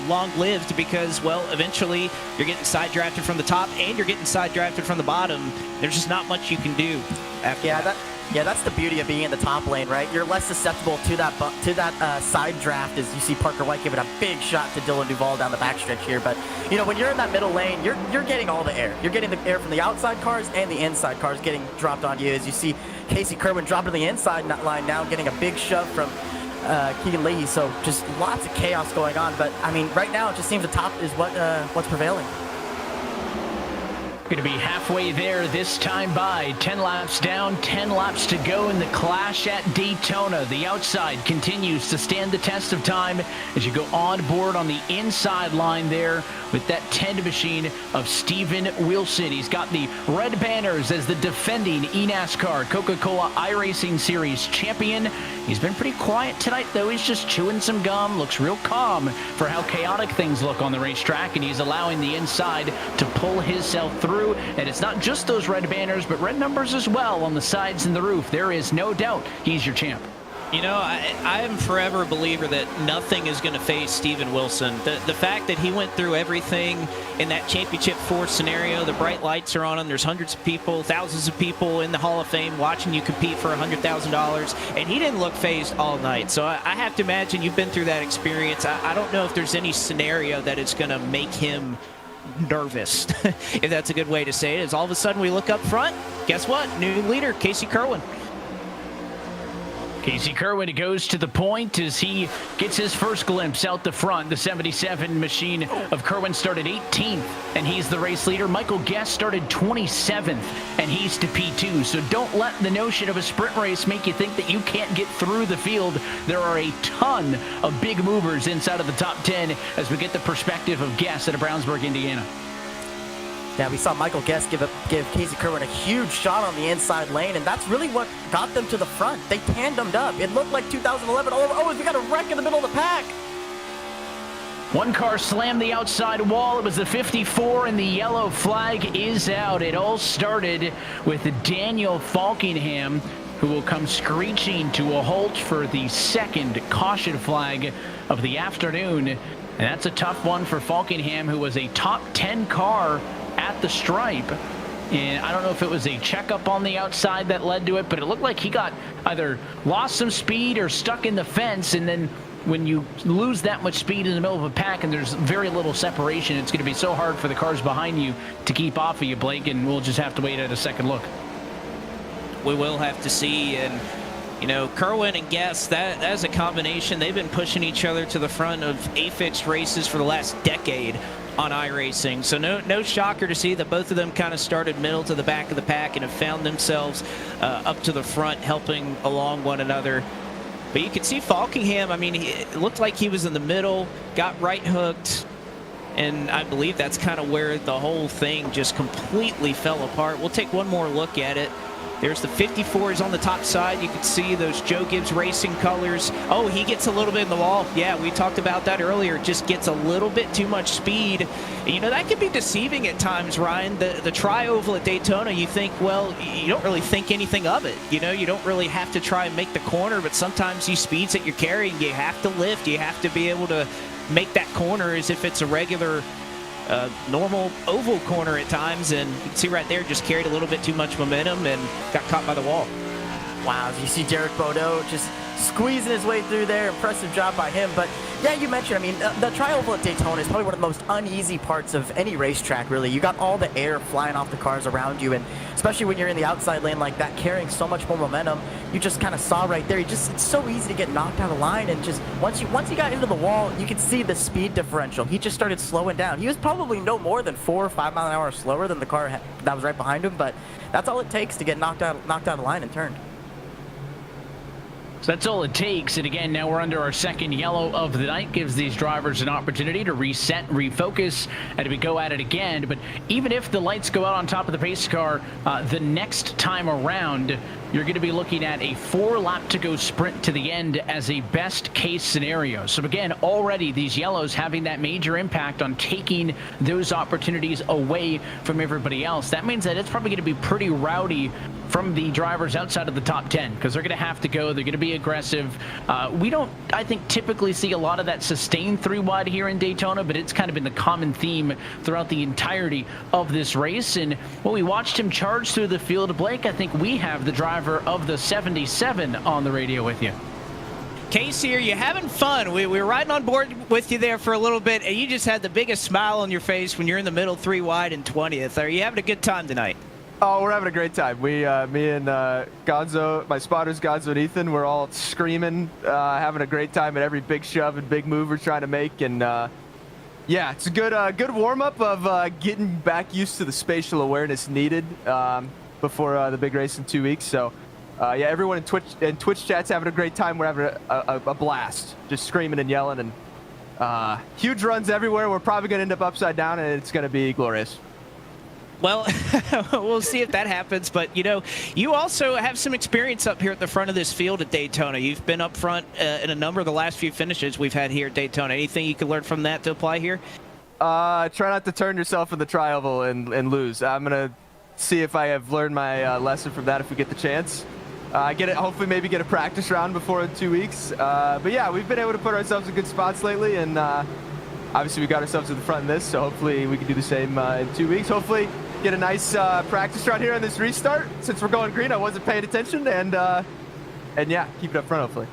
long-lived because, well, eventually you're getting side drafted from the top and you're getting side drafted from the bottom. There's just not much you can do after that. Yeah, that's the beauty of being in the top lane, right? You're less susceptible to that side draft as you see Parker White giving a big shot to Dylan Duvall down the backstretch here. But, you know, when you're in that middle lane, you're getting all the air. You're getting the air from the outside cars and the inside cars getting dropped on you as you see Casey Kerwin dropping to the inside line now, getting a big shove from Keegan Leahy. So just lots of chaos going on. But, I mean, right now it just seems the top is what's prevailing. Going to be halfway there this time by 10 laps down, 10 laps to go in the clash at Daytona. The outside continues to stand the test of time as you go on board on the inside line there with that 10 machine of Steven Wilson. He's got the red banners as the defending eNASCAR Coca-Cola iRacing Series champion. He's been pretty quiet tonight, though. He's just chewing some gum, looks real calm for how chaotic things look on the racetrack, and he's allowing the inside to pull himself through. And it's not just those red banners, but red numbers as well on the sides and the roof. There is no doubt he's your champ. You know, I am forever a believer that nothing is going to phase Steven Wilson. The fact that he went through everything in that Championship 4 scenario, the bright lights are on him, there's hundreds of people, thousands of people in the Hall of Fame watching you compete for $100,000, and he didn't look phased all night. So I have to imagine you've been through that experience. I don't know if there's any scenario that is going to make him nervous, if that's a good way to say it. As all of a sudden we look up front, guess what? New leader, Casey Kerwin. Casey Kerwin goes to the point as he gets his first glimpse out the front. The 77 machine of Kerwin started 18th, and he's the race leader. Michael Guest started 27th, and he's to P2. So don't let the notion of a sprint race make you think that you can't get through the field. There are a ton of big movers inside of the top 10 as we get the perspective of Guest out of Brownsburg, Indiana. Yeah, we saw Michael Guest give Casey Kerwin a huge shot on the inside lane, and that's really what got them to the front. They tandemed up. It looked like 2011. Oh, we got a wreck in the middle of the pack. One car slammed the outside wall. It was the 54, and the yellow flag is out. It all started with Daniel Falkingham, who will come screeching to a halt for the second caution flag of the afternoon. And that's a tough one for Falkingham, who was a top 10 car at the stripe. And I don't know if it was a checkup on the outside that led to it, but it looked like he got either lost some speed or stuck in the fence. And then when you lose that much speed in the middle of a pack and there's very little separation, it's going to be so hard for the cars behind you to keep off of you, Blake, and we'll just have to wait at a second look. We will have to see. And You know, Kerwin and Guest, that's a combination. They've been pushing each other to the front of A-fixed races for the last decade on iRacing. So no shocker to see that both of them kind of started middle to the back of the pack and have found themselves up to the front, helping along one another. But you can see Falkingham, I mean, it looked like he was in the middle, got right hooked, and I believe that's kind of where the whole thing just completely fell apart. We'll take one more look at it. There's the 54s on the top side. You can see those Joe Gibbs Racing colors. Oh, he gets a little bit in the wall. Yeah, we talked about that earlier. Just gets a little bit too much speed. You know, that can be deceiving at times, Ryan. The tri-oval at Daytona, you think, well, you don't really think anything of it. You know, you don't really have to try and make the corner, but sometimes these speeds that you're carrying, you have to lift. You have to be able to make that corner as if it's a regular normal oval corner at times, and you can see right there just carried a little bit too much momentum and got caught by the wall. Wow, you see Derek Bodeau just squeezing his way through there. Impressive job by him. But yeah, you mentioned, I mean, the tri-oval at Daytona is probably one of the most uneasy parts of any racetrack, really. You got all the air flying off the cars around you, and especially when you're in the outside lane like that, carrying so much more momentum, you just kind of saw right there. It's so easy to get knocked out of line, and just once he got into the wall, you could see the speed differential. He just started slowing down. He was probably no more than 4 or 5 miles an hour slower than the car that was right behind him, but that's all it takes to get knocked out of line and turned. So that's all it takes. And again, now we're under our second yellow of the night. Gives these drivers an opportunity to reset, refocus, and we go at it again. But even if the lights go out on top of the pace car, the next time around, you're going to be looking at a 4-lap-to-go sprint to the end as a best-case scenario. So again, already these yellows having that major impact on taking those opportunities away from everybody else. That means that it's probably going to be pretty rowdy from the drivers outside of the top 10, because they're going to have to go. They're going to be aggressive. We don't, I think, typically see a lot of that sustained 3-wide here in Daytona, but it's kind of been the common theme throughout the entirety of this race. And when we watched him charge through the field, Blake, I think we have the driver of the 77 on the radio with you. Casey, are you having fun? We were riding on board with you there for a little bit, and you just had the biggest smile on your face when you're in the middle 3 wide and 20th. Are you having a good time tonight? Oh, we're having a great time. Me and Gonzo, my spotters, Gonzo and Ethan, we're all screaming, having a great time at every big shove and big move we're trying to make. And yeah, it's a good warm-up of getting back used to the spatial awareness needed before the big race in 2 weeks. So yeah, everyone in Twitch chat's having a great time. We're having a blast, just screaming and yelling, and huge runs everywhere. We're probably going to end up upside down, and it's going to be glorious. Well, we'll see if that happens. But, you know, you also have some experience up here at the front of this field at Daytona. You've been up front in a number of the last few finishes we've had here at Daytona. Anything you can learn from that to apply here? Try not to turn yourself in the tri-oval and lose. I'm going to see if I have learned my lesson from that if we get the chance. Hopefully maybe get a practice round before 2 weeks. But yeah, we've been able to put ourselves in good spots lately, and obviously we got ourselves to the front in this, so hopefully we can do the same in 2 weeks. Hopefully get a nice practice round here on this restart. Since we're going green, I wasn't paying attention, and yeah, keep it up front hopefully.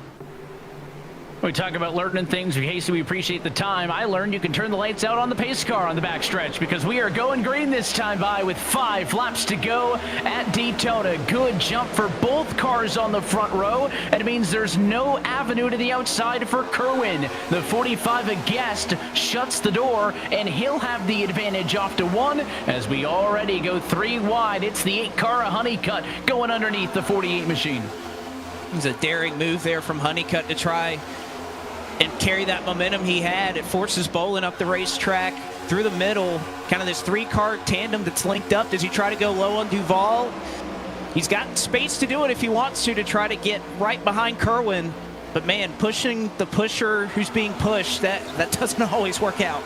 We talk about learning things. Casey, we appreciate the time. I learned you can turn the lights out on the pace car on the backstretch, because we are going green this time by with 5 laps to go at Daytona. Good jump for both cars on the front row, and it means there's no avenue to the outside for Kerwin. The 45 of Guest shuts the door, and he'll have the advantage off to 1 as we already go 3 wide. It's the 8 car of Honeycutt going underneath the 48 machine. It was a daring move there from Honeycutt to try and carry that momentum he had. It forces Bolin up the racetrack through the middle, kind of this 3-car tandem that's linked up. Does he try to go low on Duval? He's got space to do it if he wants to try to get right behind Kerwin. But man, pushing the pusher who's being pushed, that doesn't always work out.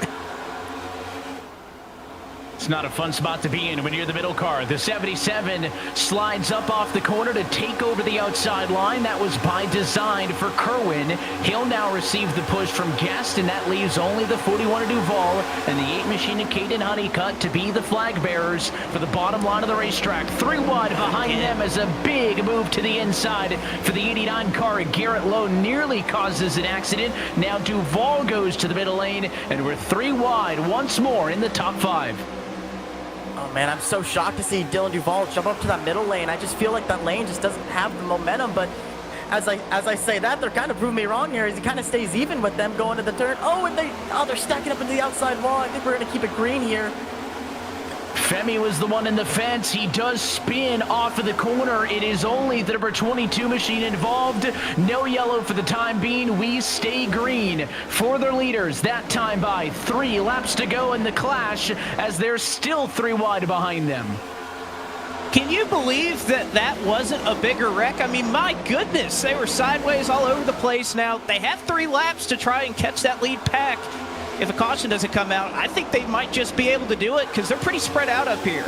It's not a fun spot to be in when you're the middle car. The 77 slides up off the corner to take over the outside line. That was by design for Kerwin. He'll now receive the push from Guest, and that leaves only the 41 of Duval and the 8 machine of Caden Honeycutt to be the flag bearers for the bottom line of the racetrack. 3 wide behind them as a big move to the inside for the 89 car. Garrett Lowe nearly causes an accident. Now Duval goes to the middle lane, and we're 3 wide once more in the top 5. Oh man, I'm so shocked to see Dylan Duval jump up to that middle lane. I just feel like that lane just doesn't have the momentum, but as I say that, they're kind of proving me wrong here as he kind of stays even with them going to the turn. Oh, and they're stacking up into the outside wall. I think we're going to keep it green here. Femi was the one in the fence. He does spin off of the corner. It is only the number 22 machine involved. No yellow for the time being. We stay green for their leaders. That time by 3 laps to go in the clash as they're still 3 wide behind them. Can you believe that wasn't a bigger wreck? I mean, my goodness, they were sideways all over the place. Now, they have 3 laps to try and catch that lead pack. If a caution doesn't come out, I think they might just be able to do it because they're pretty spread out up here.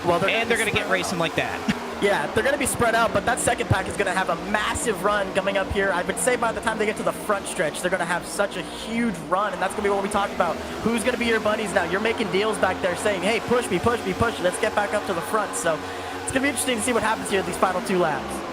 Well, they're going to get racing like that. Yeah, they're going to be spread out, but that second pack is going to have a massive run coming up here. I would say by the time they get to the front stretch, they're going to have such a huge run, and that's going to be what we talked about. Who's going to be your buddies now? You're making deals back there saying, hey, push me, push me, push me. Let's get back up to the front. So it's going to be interesting to see what happens here in these final 2 laps.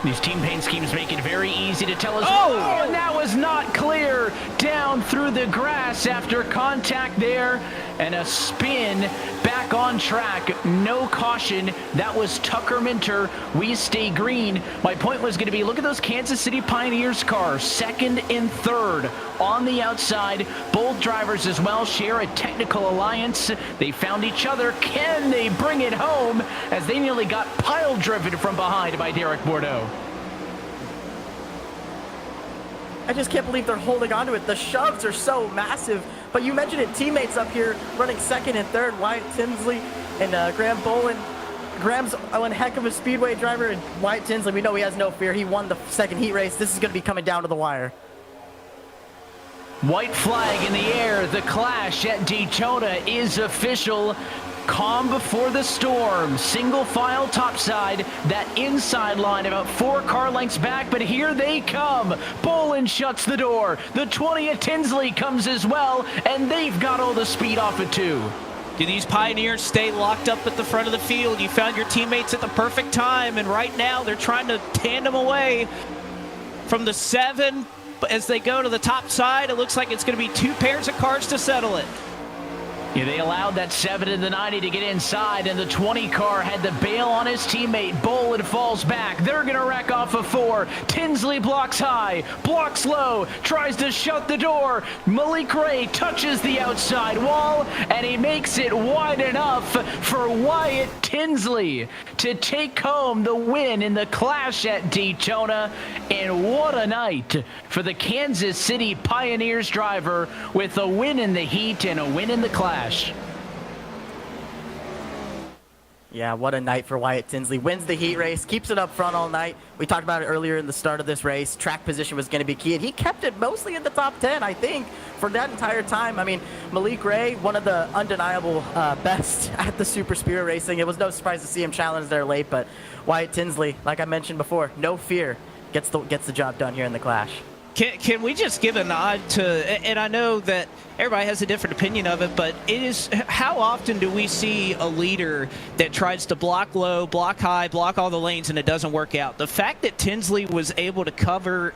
These team paint schemes make it very easy to tell us. Oh, and that was not clear. Down through the grass after contact there. And a spin back on track. No caution. That was Tucker Minter. We stay green. My point was going to be, look at those Kansas City Pioneers cars. 2nd and 3rd on the outside. Both drivers as well share a technical alliance. They found each other. Can they bring it home as they nearly got pile driven from behind by Derek Bordeaux? I just can't believe they're holding on to it. The shoves are so massive. But you mentioned it, teammates up here running 2nd and 3rd, Wyatt Tinsley and Graham Bolin. Graham's one heck of a speedway driver, and Wyatt Tinsley, we know he has no fear. He won the 2nd heat race. This is going to be coming down to the wire. White flag in the air. The clash at Daytona is official. Calm before the storm. Single file topside. That inside line about 4 car lengths back, but here they come. Bolin shuts the door. The 20 at Tinsley comes as well, and they've got all the speed off of 2. Do these Pioneers stay locked up at the front of the field? You found your teammates at the perfect time, and right now they're trying to tandem away from the 7. As they go to the top side, it looks like it's going to be 2 pairs of cars to settle it. Yeah, they allowed that 7 and the 90 to get inside, and the 20 car had the bail on his teammate. Bolin falls back. They're going to wreck off of 4. Tinsley blocks high, blocks low, tries to shut the door. Malik Ray touches the outside wall, and he makes it wide enough for Wyatt Tinsley to take home the win in the clash at Daytona. And what a night for the Kansas City Pioneers driver, with a win in the heat and a win in the clash. Yeah, what a night for Wyatt Tinsley. Wins the heat race, keeps it up front all night. We talked about it earlier in the start of this race. Track position was going to be key, and he kept it mostly in the top 10, I think, for that entire time. I mean, Malik Ray, one of the undeniable best at the super speedway racing. It was no surprise to see him challenge there late, but Wyatt Tinsley, like I mentioned before, no fear, gets the job done here in the clash. Can we just give a nod to, and I know that everybody has a different opinion of it, but it is, how often do we see a leader that tries to block low, block high, block all the lanes, and it doesn't work out? The fact that Tinsley was able to cover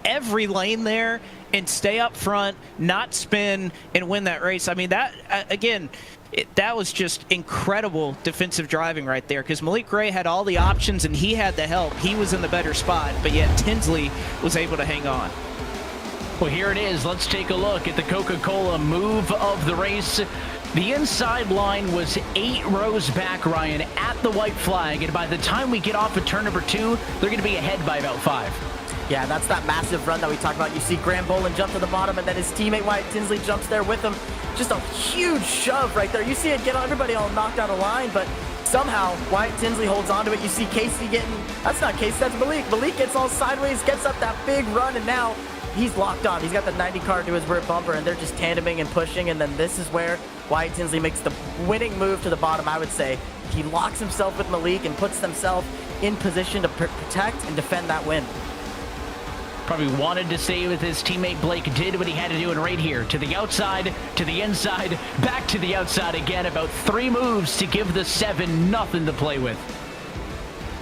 every lane there and stay up front, not spin, and win that race, I mean, that, again, that was just incredible defensive driving right there, because Malik Gray had all the options and he had the help. He was in the better spot, but yet Tinsley was able to hang on. Well, here it is. Let's take a look at the Coca-Cola move of the race. The inside line was 8 rows back, Ryan, at the white flag, and by the time we get off of turn number 2, they're going to be ahead by about 5. Yeah, that's that massive run that we talked about. You see Graham Bolin jump to the bottom, and then his teammate Wyatt Tinsley jumps there with him. Just a huge shove right there. You see it get everybody all knocked out of line, but somehow Wyatt Tinsley holds on to it. You see Casey getting, that's not Casey, that's Malik. Malik gets all sideways, gets up that big run, and now he's locked on. He's got the 90 car to his rear bumper, and they're just tandeming and pushing, and then this is where Wyatt Tinsley makes the winning move to the bottom, I would say. He locks himself with Malik and puts themselves in position to protect and defend that win. Probably wanted to stay with his teammate Blake, did what he had to do, and right here, to the outside, to the inside, back to the outside again. About 3 moves to give the 7 nothing to play with.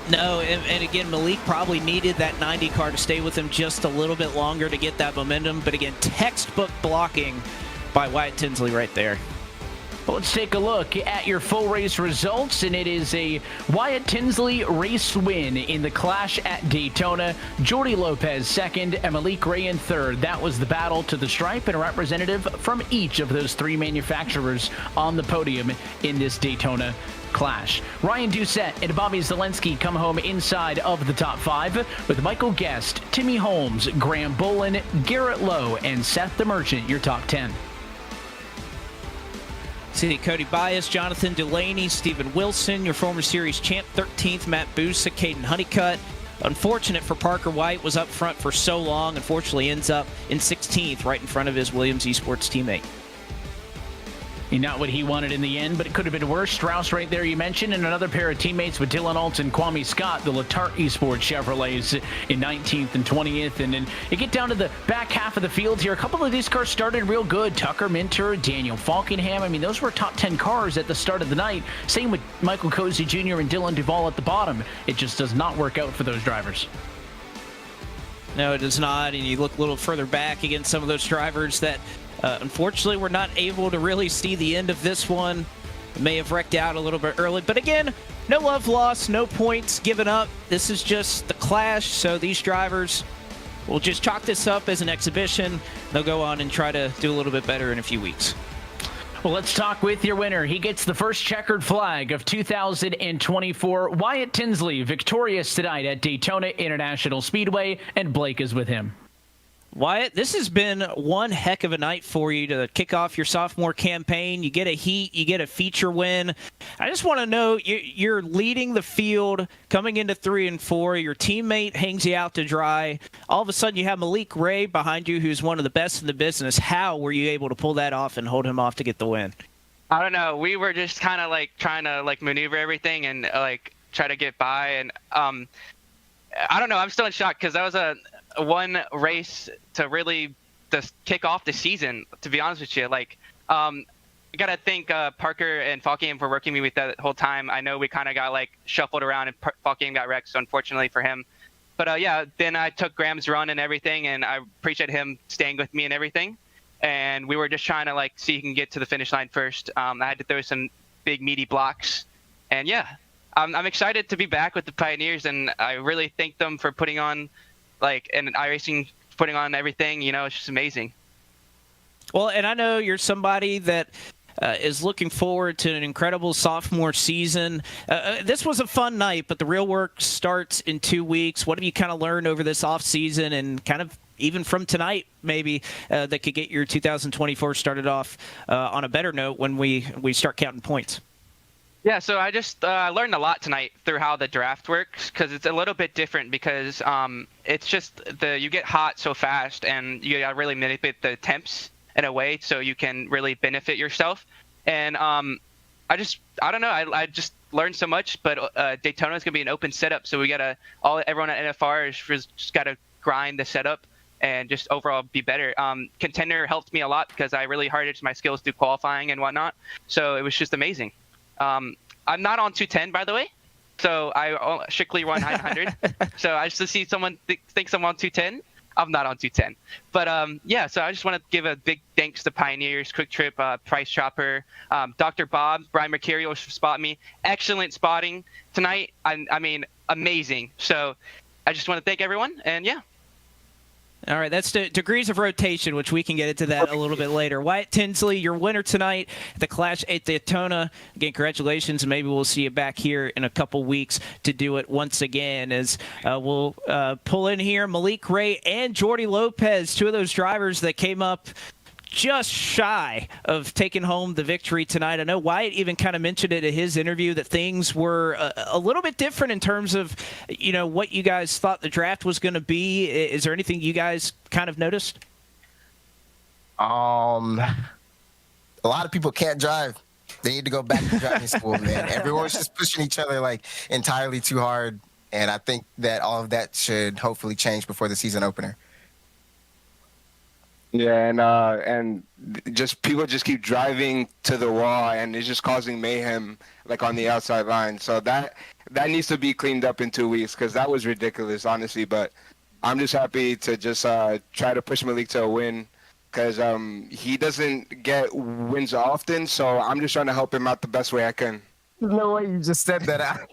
No, and again, Malik probably needed that 90 car to stay with him just a little bit longer to get that momentum. But again, textbook blocking by Wyatt Tinsley right there. Well, let's take a look at your full race results, and it is a Wyatt Tinsley race win in the Clash at Daytona. Jordy Lopez second, and Malik Ray in third. That was the battle to the stripe, and a representative from each of those three manufacturers on the podium in this Daytona Clash. Ryan Doucette and Bobby Zelensky come home inside of the top 5, with Michael Guest, Timmy Holmes, Graham Bolin, Garrett Lowe, and Seth the Merchant your top 10. See Cody Bias, Jonathan Delaney, Steven Wilson, your former series champ, 13th, Matt Busa, Caden Honeycutt. Unfortunate for Parker White, was up front for so long. Unfortunately ends up in 16th, right in front of his Williams Esports teammate. Not what he wanted in the end, but it could have been worse. Strauss right there you mentioned, and another pair of teammates with Dylan Alt and Kwame Scott, the Letarte Esports Chevrolets in 19th and 20th. And then you get down to the back half of the field here. A couple of these cars started real good. Tucker Minter, Daniel Falkenham. I mean, those were top 10 cars at the start of the night. Same with Michael Cozy Jr. and Dylan Duvall at the bottom. It just does not work out for those drivers. No, it does not. And you look a little further back against some of those drivers that unfortunately, we're not able to really see the end of this one. May have wrecked out a little bit early. But again, no love lost, no points given up. This is just the Clash, so these drivers will just chalk this up as an exhibition. They'll go on and try to do a little bit better in a few weeks. Well, let's talk with your winner. He gets the first checkered flag of 2024. Wyatt Tinsley, victorious tonight at Daytona International Speedway, and Blake is with him. Wyatt, this has been one heck of a night for you to kick off your sophomore campaign. You get a heat, you get a feature win. I just want to know, you're leading the field coming into 3 and 4. Your teammate hangs you out to dry. All of a sudden, you have Malik Ray behind you, who's one of the best in the business. How were you able to pull that off and hold him off to get the win? I don't know. We were just kind of like trying to like maneuver everything and like try to get by. And I don't know. I'm still in shock because that was a one race to really just kick off the season, to be honest with you. Like, I gotta thank Parker and Falkenham for working me with that whole time. I know we kind of got like shuffled around and Falkenham got wrecked, so unfortunately for him. But yeah, then I took Graham's run and everything, and I appreciate him staying with me and everything. And we were just trying to like see who can get to the finish line first. I had to throw some big meaty blocks, and yeah, I'm excited to be back with the Pioneers, and I really thank them for putting on and iRacing putting on everything. You know, it's just amazing. Well, and I know you're somebody that is looking forward to an incredible sophomore season. This was a fun night, but the real work starts in 2 weeks. What have you kind of learned over this off season and kind of even from tonight maybe that could get your 2024 started off on a better note when we start counting points? Yeah, so I just learned a lot tonight through how the draft works, because it's a little bit different because it's just you get hot so fast and you got to really manipulate the temps in a way so you can really benefit yourself. And I don't know, I just learned so much, but Daytona is going to be an open setup, so we got to, everyone at NFR just got to grind the setup and just overall be better. Contender helped me a lot because I really harnessed my skills through qualifying and whatnot, so it was just amazing. I'm not on 210, by the way, so I strictly run 900. So I just see someone thinks I'm on 210. I'm not on 210. But yeah, so I just want to give a big thanks to Pioneers, Quick Trip, Price Chopper, Dr. Bob, Brian Mercurio for spotting me. Excellent spotting tonight. I mean, amazing. So I just want to thank everyone, and yeah. All right, that's the degrees of rotation, which we can get into that a little bit later. Wyatt Tinsley, your winner tonight at the Clash at Daytona. Again, congratulations, and maybe we'll see you back here in a couple weeks to do it once again. As we'll pull in here Malik Ray and Jordy Lopez, two of those drivers that came up just shy of taking home the victory tonight. I know Wyatt even kind of mentioned it in his interview that things were a little bit different in terms of, you know, what you guys thought the draft was going to be. Is there anything you guys kind of noticed? A lot of people can't drive. They need to go back to driving school, man. Everyone's just pushing each other like entirely too hard. And I think that all of that should hopefully change before the season opener. Yeah, and just people just keep driving to the wall, and it's just causing mayhem like on the outside line. So that needs to be cleaned up in 2 weeks, because that was ridiculous, honestly. But I'm just happy to just try to push Malik to a win, because he doesn't get wins often. So I'm just trying to help him out the best way I can. No way you just said that out.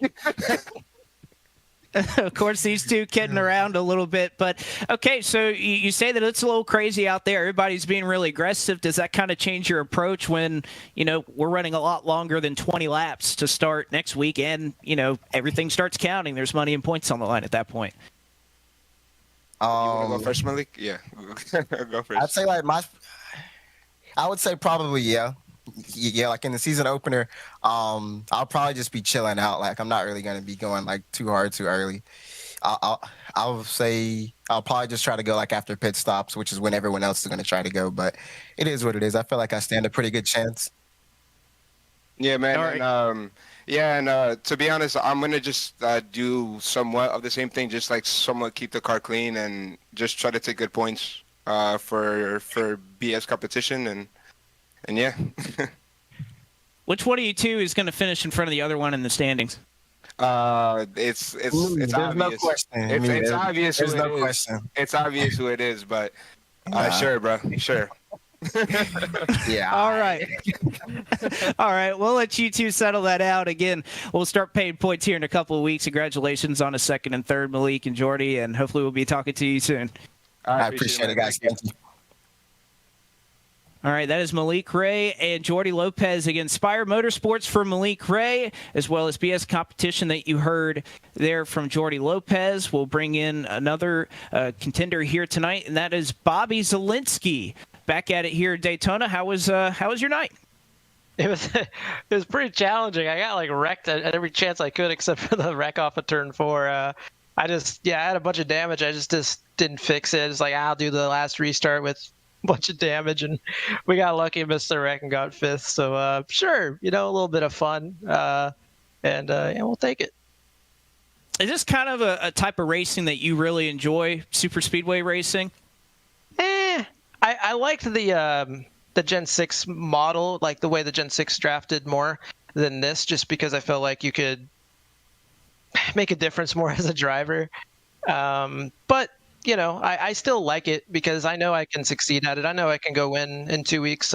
Of course, these two kidding around a little bit. But, okay, so you say that it's a little crazy out there. Everybody's being really aggressive. Does that kind of change your approach when, we're running a lot longer than 20 laps to start next week and, everything starts counting? There's money and points on the line at that point. You want to go first, Malik? Yeah, go first. I'd say I would say probably yeah, like in the season opener, I'll probably just be chilling out. Like I'm not really gonna be going like too hard too early. I'll say I'll probably just try to go like after pit stops, which is when everyone else is gonna try to go. But it is what it is. I feel like I stand a pretty good chance. Yeah, man. Right. And to be honest, I'm gonna just do somewhat of the same thing, just like somewhat keep the car clean and just try to take good points for BS competition and yeah. Which one of you two is going to finish in front of the other one in the standings? It's there's obvious. No question. It's obvious there's who no it is. question. It's obvious who it is, but sure, bro, sure. Yeah. All right. All right. We'll let you two settle that out. Again, we'll start paying points here in a couple of weeks. Congratulations on a second and third, Malik and Jordy, and hopefully we'll be talking to you soon. I appreciate it, guys. Thank you. All right, that is Malik Ray and Jordy Lopez against Spire Motorsports for Malik Ray, as well as BS Competition that you heard there from Jordy Lopez. We'll bring in another contender here tonight, and that is Bobby Zielinski. Back at it here at Daytona. How was your night? It was pretty challenging. I got like wrecked at every chance I could, except for the wreck off of turn 4. I had a bunch of damage. I just didn't fix it. It's like I'll do the last restart with bunch of damage, and we got lucky, missed the wreck, and got 5th. So sure, a little bit of fun, and we'll take it. Is this kind of a type of racing that you really enjoy, super speedway racing? I liked the Gen 6 model, like the way the Gen 6 drafted more than this, just because I felt like you could make a difference more as a driver. But I still like it because I know I can succeed at it. I know I can go win in 2 weeks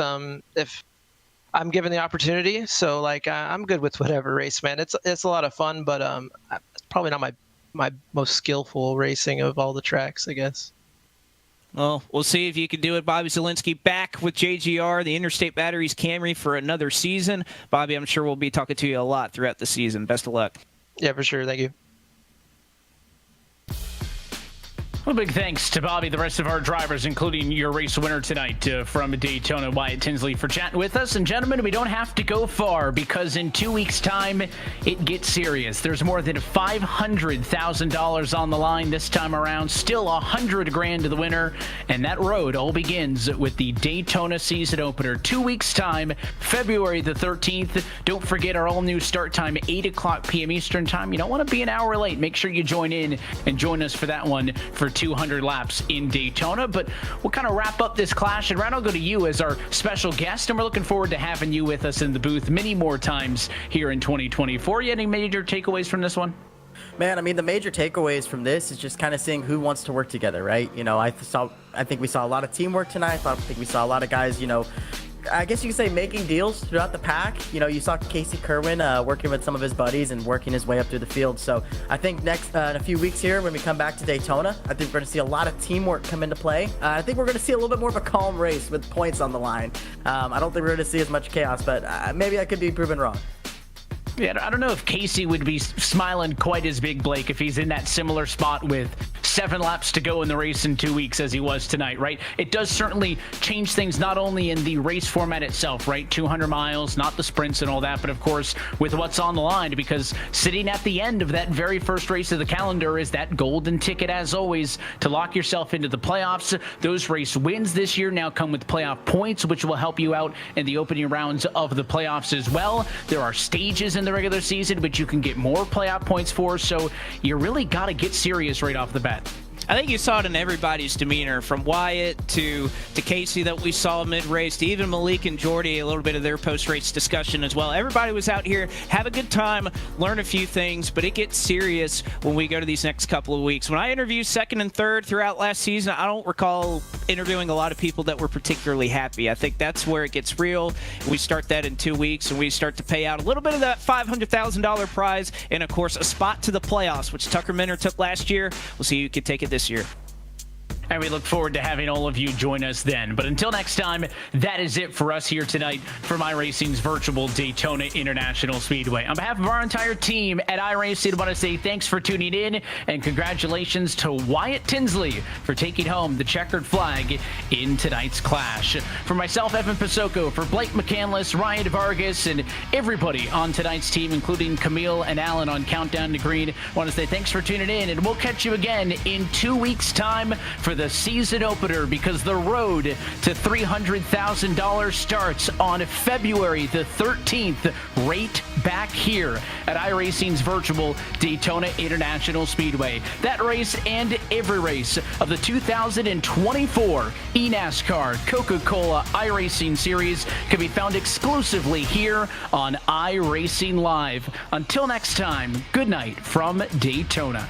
if I'm given the opportunity. So like I'm good with whatever race, man. It's a lot of fun, but it's probably not my most skillful racing of all the tracks, I guess. Well, we'll see if you can do it. Bobby Zielinski back with JGR, the Interstate Batteries Camry, for another season. Bobby, I'm sure we'll be talking to you a lot throughout the season. Best of luck. Yeah, for sure. Thank you. Well, big thanks to Bobby, the rest of our drivers, including your race winner tonight from Daytona, Wyatt Tinsley, for chatting with us. And gentlemen, we don't have to go far because in 2 weeks' time, it gets serious. There's more than $500,000 on the line this time around. Still $100,000 to the winner. And that road all begins with the Daytona season opener. 2 weeks' time, February the 13th. Don't forget our all-new start time, 8 o'clock p.m. Eastern time. You don't want to be an hour late. Make sure you join in and join us for that one for 200 laps in Daytona. But we'll kind of wrap up this clash, and Ryan, I'll go to you as our special guest, and we're looking forward to having you with us in the booth many more times here in 2024. You any major takeaways from this one? Man, I mean, the major takeaways from this is just kind of seeing who wants to work together, right? I think we saw a lot of teamwork tonight. I think we saw a lot of guys, I guess you could say making deals throughout the pack. You saw Casey Kerwin working with some of his buddies and working his way up through the field. So I think next in a few weeks here, when we come back to Daytona, I think we're going to see a lot of teamwork come into play. I think we're going to see a little bit more of a calm race with points on the line. I don't think we're going to see as much chaos, but maybe I could be proven wrong. Yeah, I don't know if Casey would be smiling quite as big, Blake, if he's in that similar spot with 7 laps to go in the race in 2 weeks as he was tonight, right? It does certainly change things not only in the race format itself, right? 200 miles, not the sprints and all that, but of course with what's on the line, because sitting at the end of that very first race of the calendar is that golden ticket, as always, to lock yourself into the playoffs. Those race wins this year now come with playoff points, which will help you out in the opening rounds of the playoffs as well. There are stages in the regular season which you can get more playoff points for, so you really got to get serious right off the bat. I think you saw it in everybody's demeanor, from Wyatt to Casey that we saw mid-race, to even Malik and Jordy, a little bit of their post-race discussion as well. Everybody was out here, have a good time, learn a few things, but it gets serious when we go to these next couple of weeks. When I interviewed second and third throughout last season, I don't recall interviewing a lot of people that were particularly happy. I think that's where it gets real. We start that in 2 weeks, and we start to pay out a little bit of that $500,000 prize, and of course a spot to the playoffs, which Tucker Minter took last year. We'll see who can take it this year. And we look forward to having all of you join us then. But until next time, that is it for us here tonight from iRacing's virtual Daytona International Speedway. On behalf of our entire team at iRacing, I want to say thanks for tuning in and congratulations to Wyatt Tinsley for taking home the checkered flag in tonight's clash. For myself, Evan Pasoko, for Blake McCandless, Ryan Vargas, and everybody on tonight's team, including Camille and Alan on Countdown to Green, I want to say thanks for tuning in, and we'll catch you again in 2 weeks' time for the season opener, because the road to $300,000 starts on February the 13th, right back here at iRacing's virtual Daytona International Speedway. That race and every race of the 2024 eNASCAR Coca-Cola iRacing Series can be found exclusively here on iRacing Live. Until next time, good night from Daytona.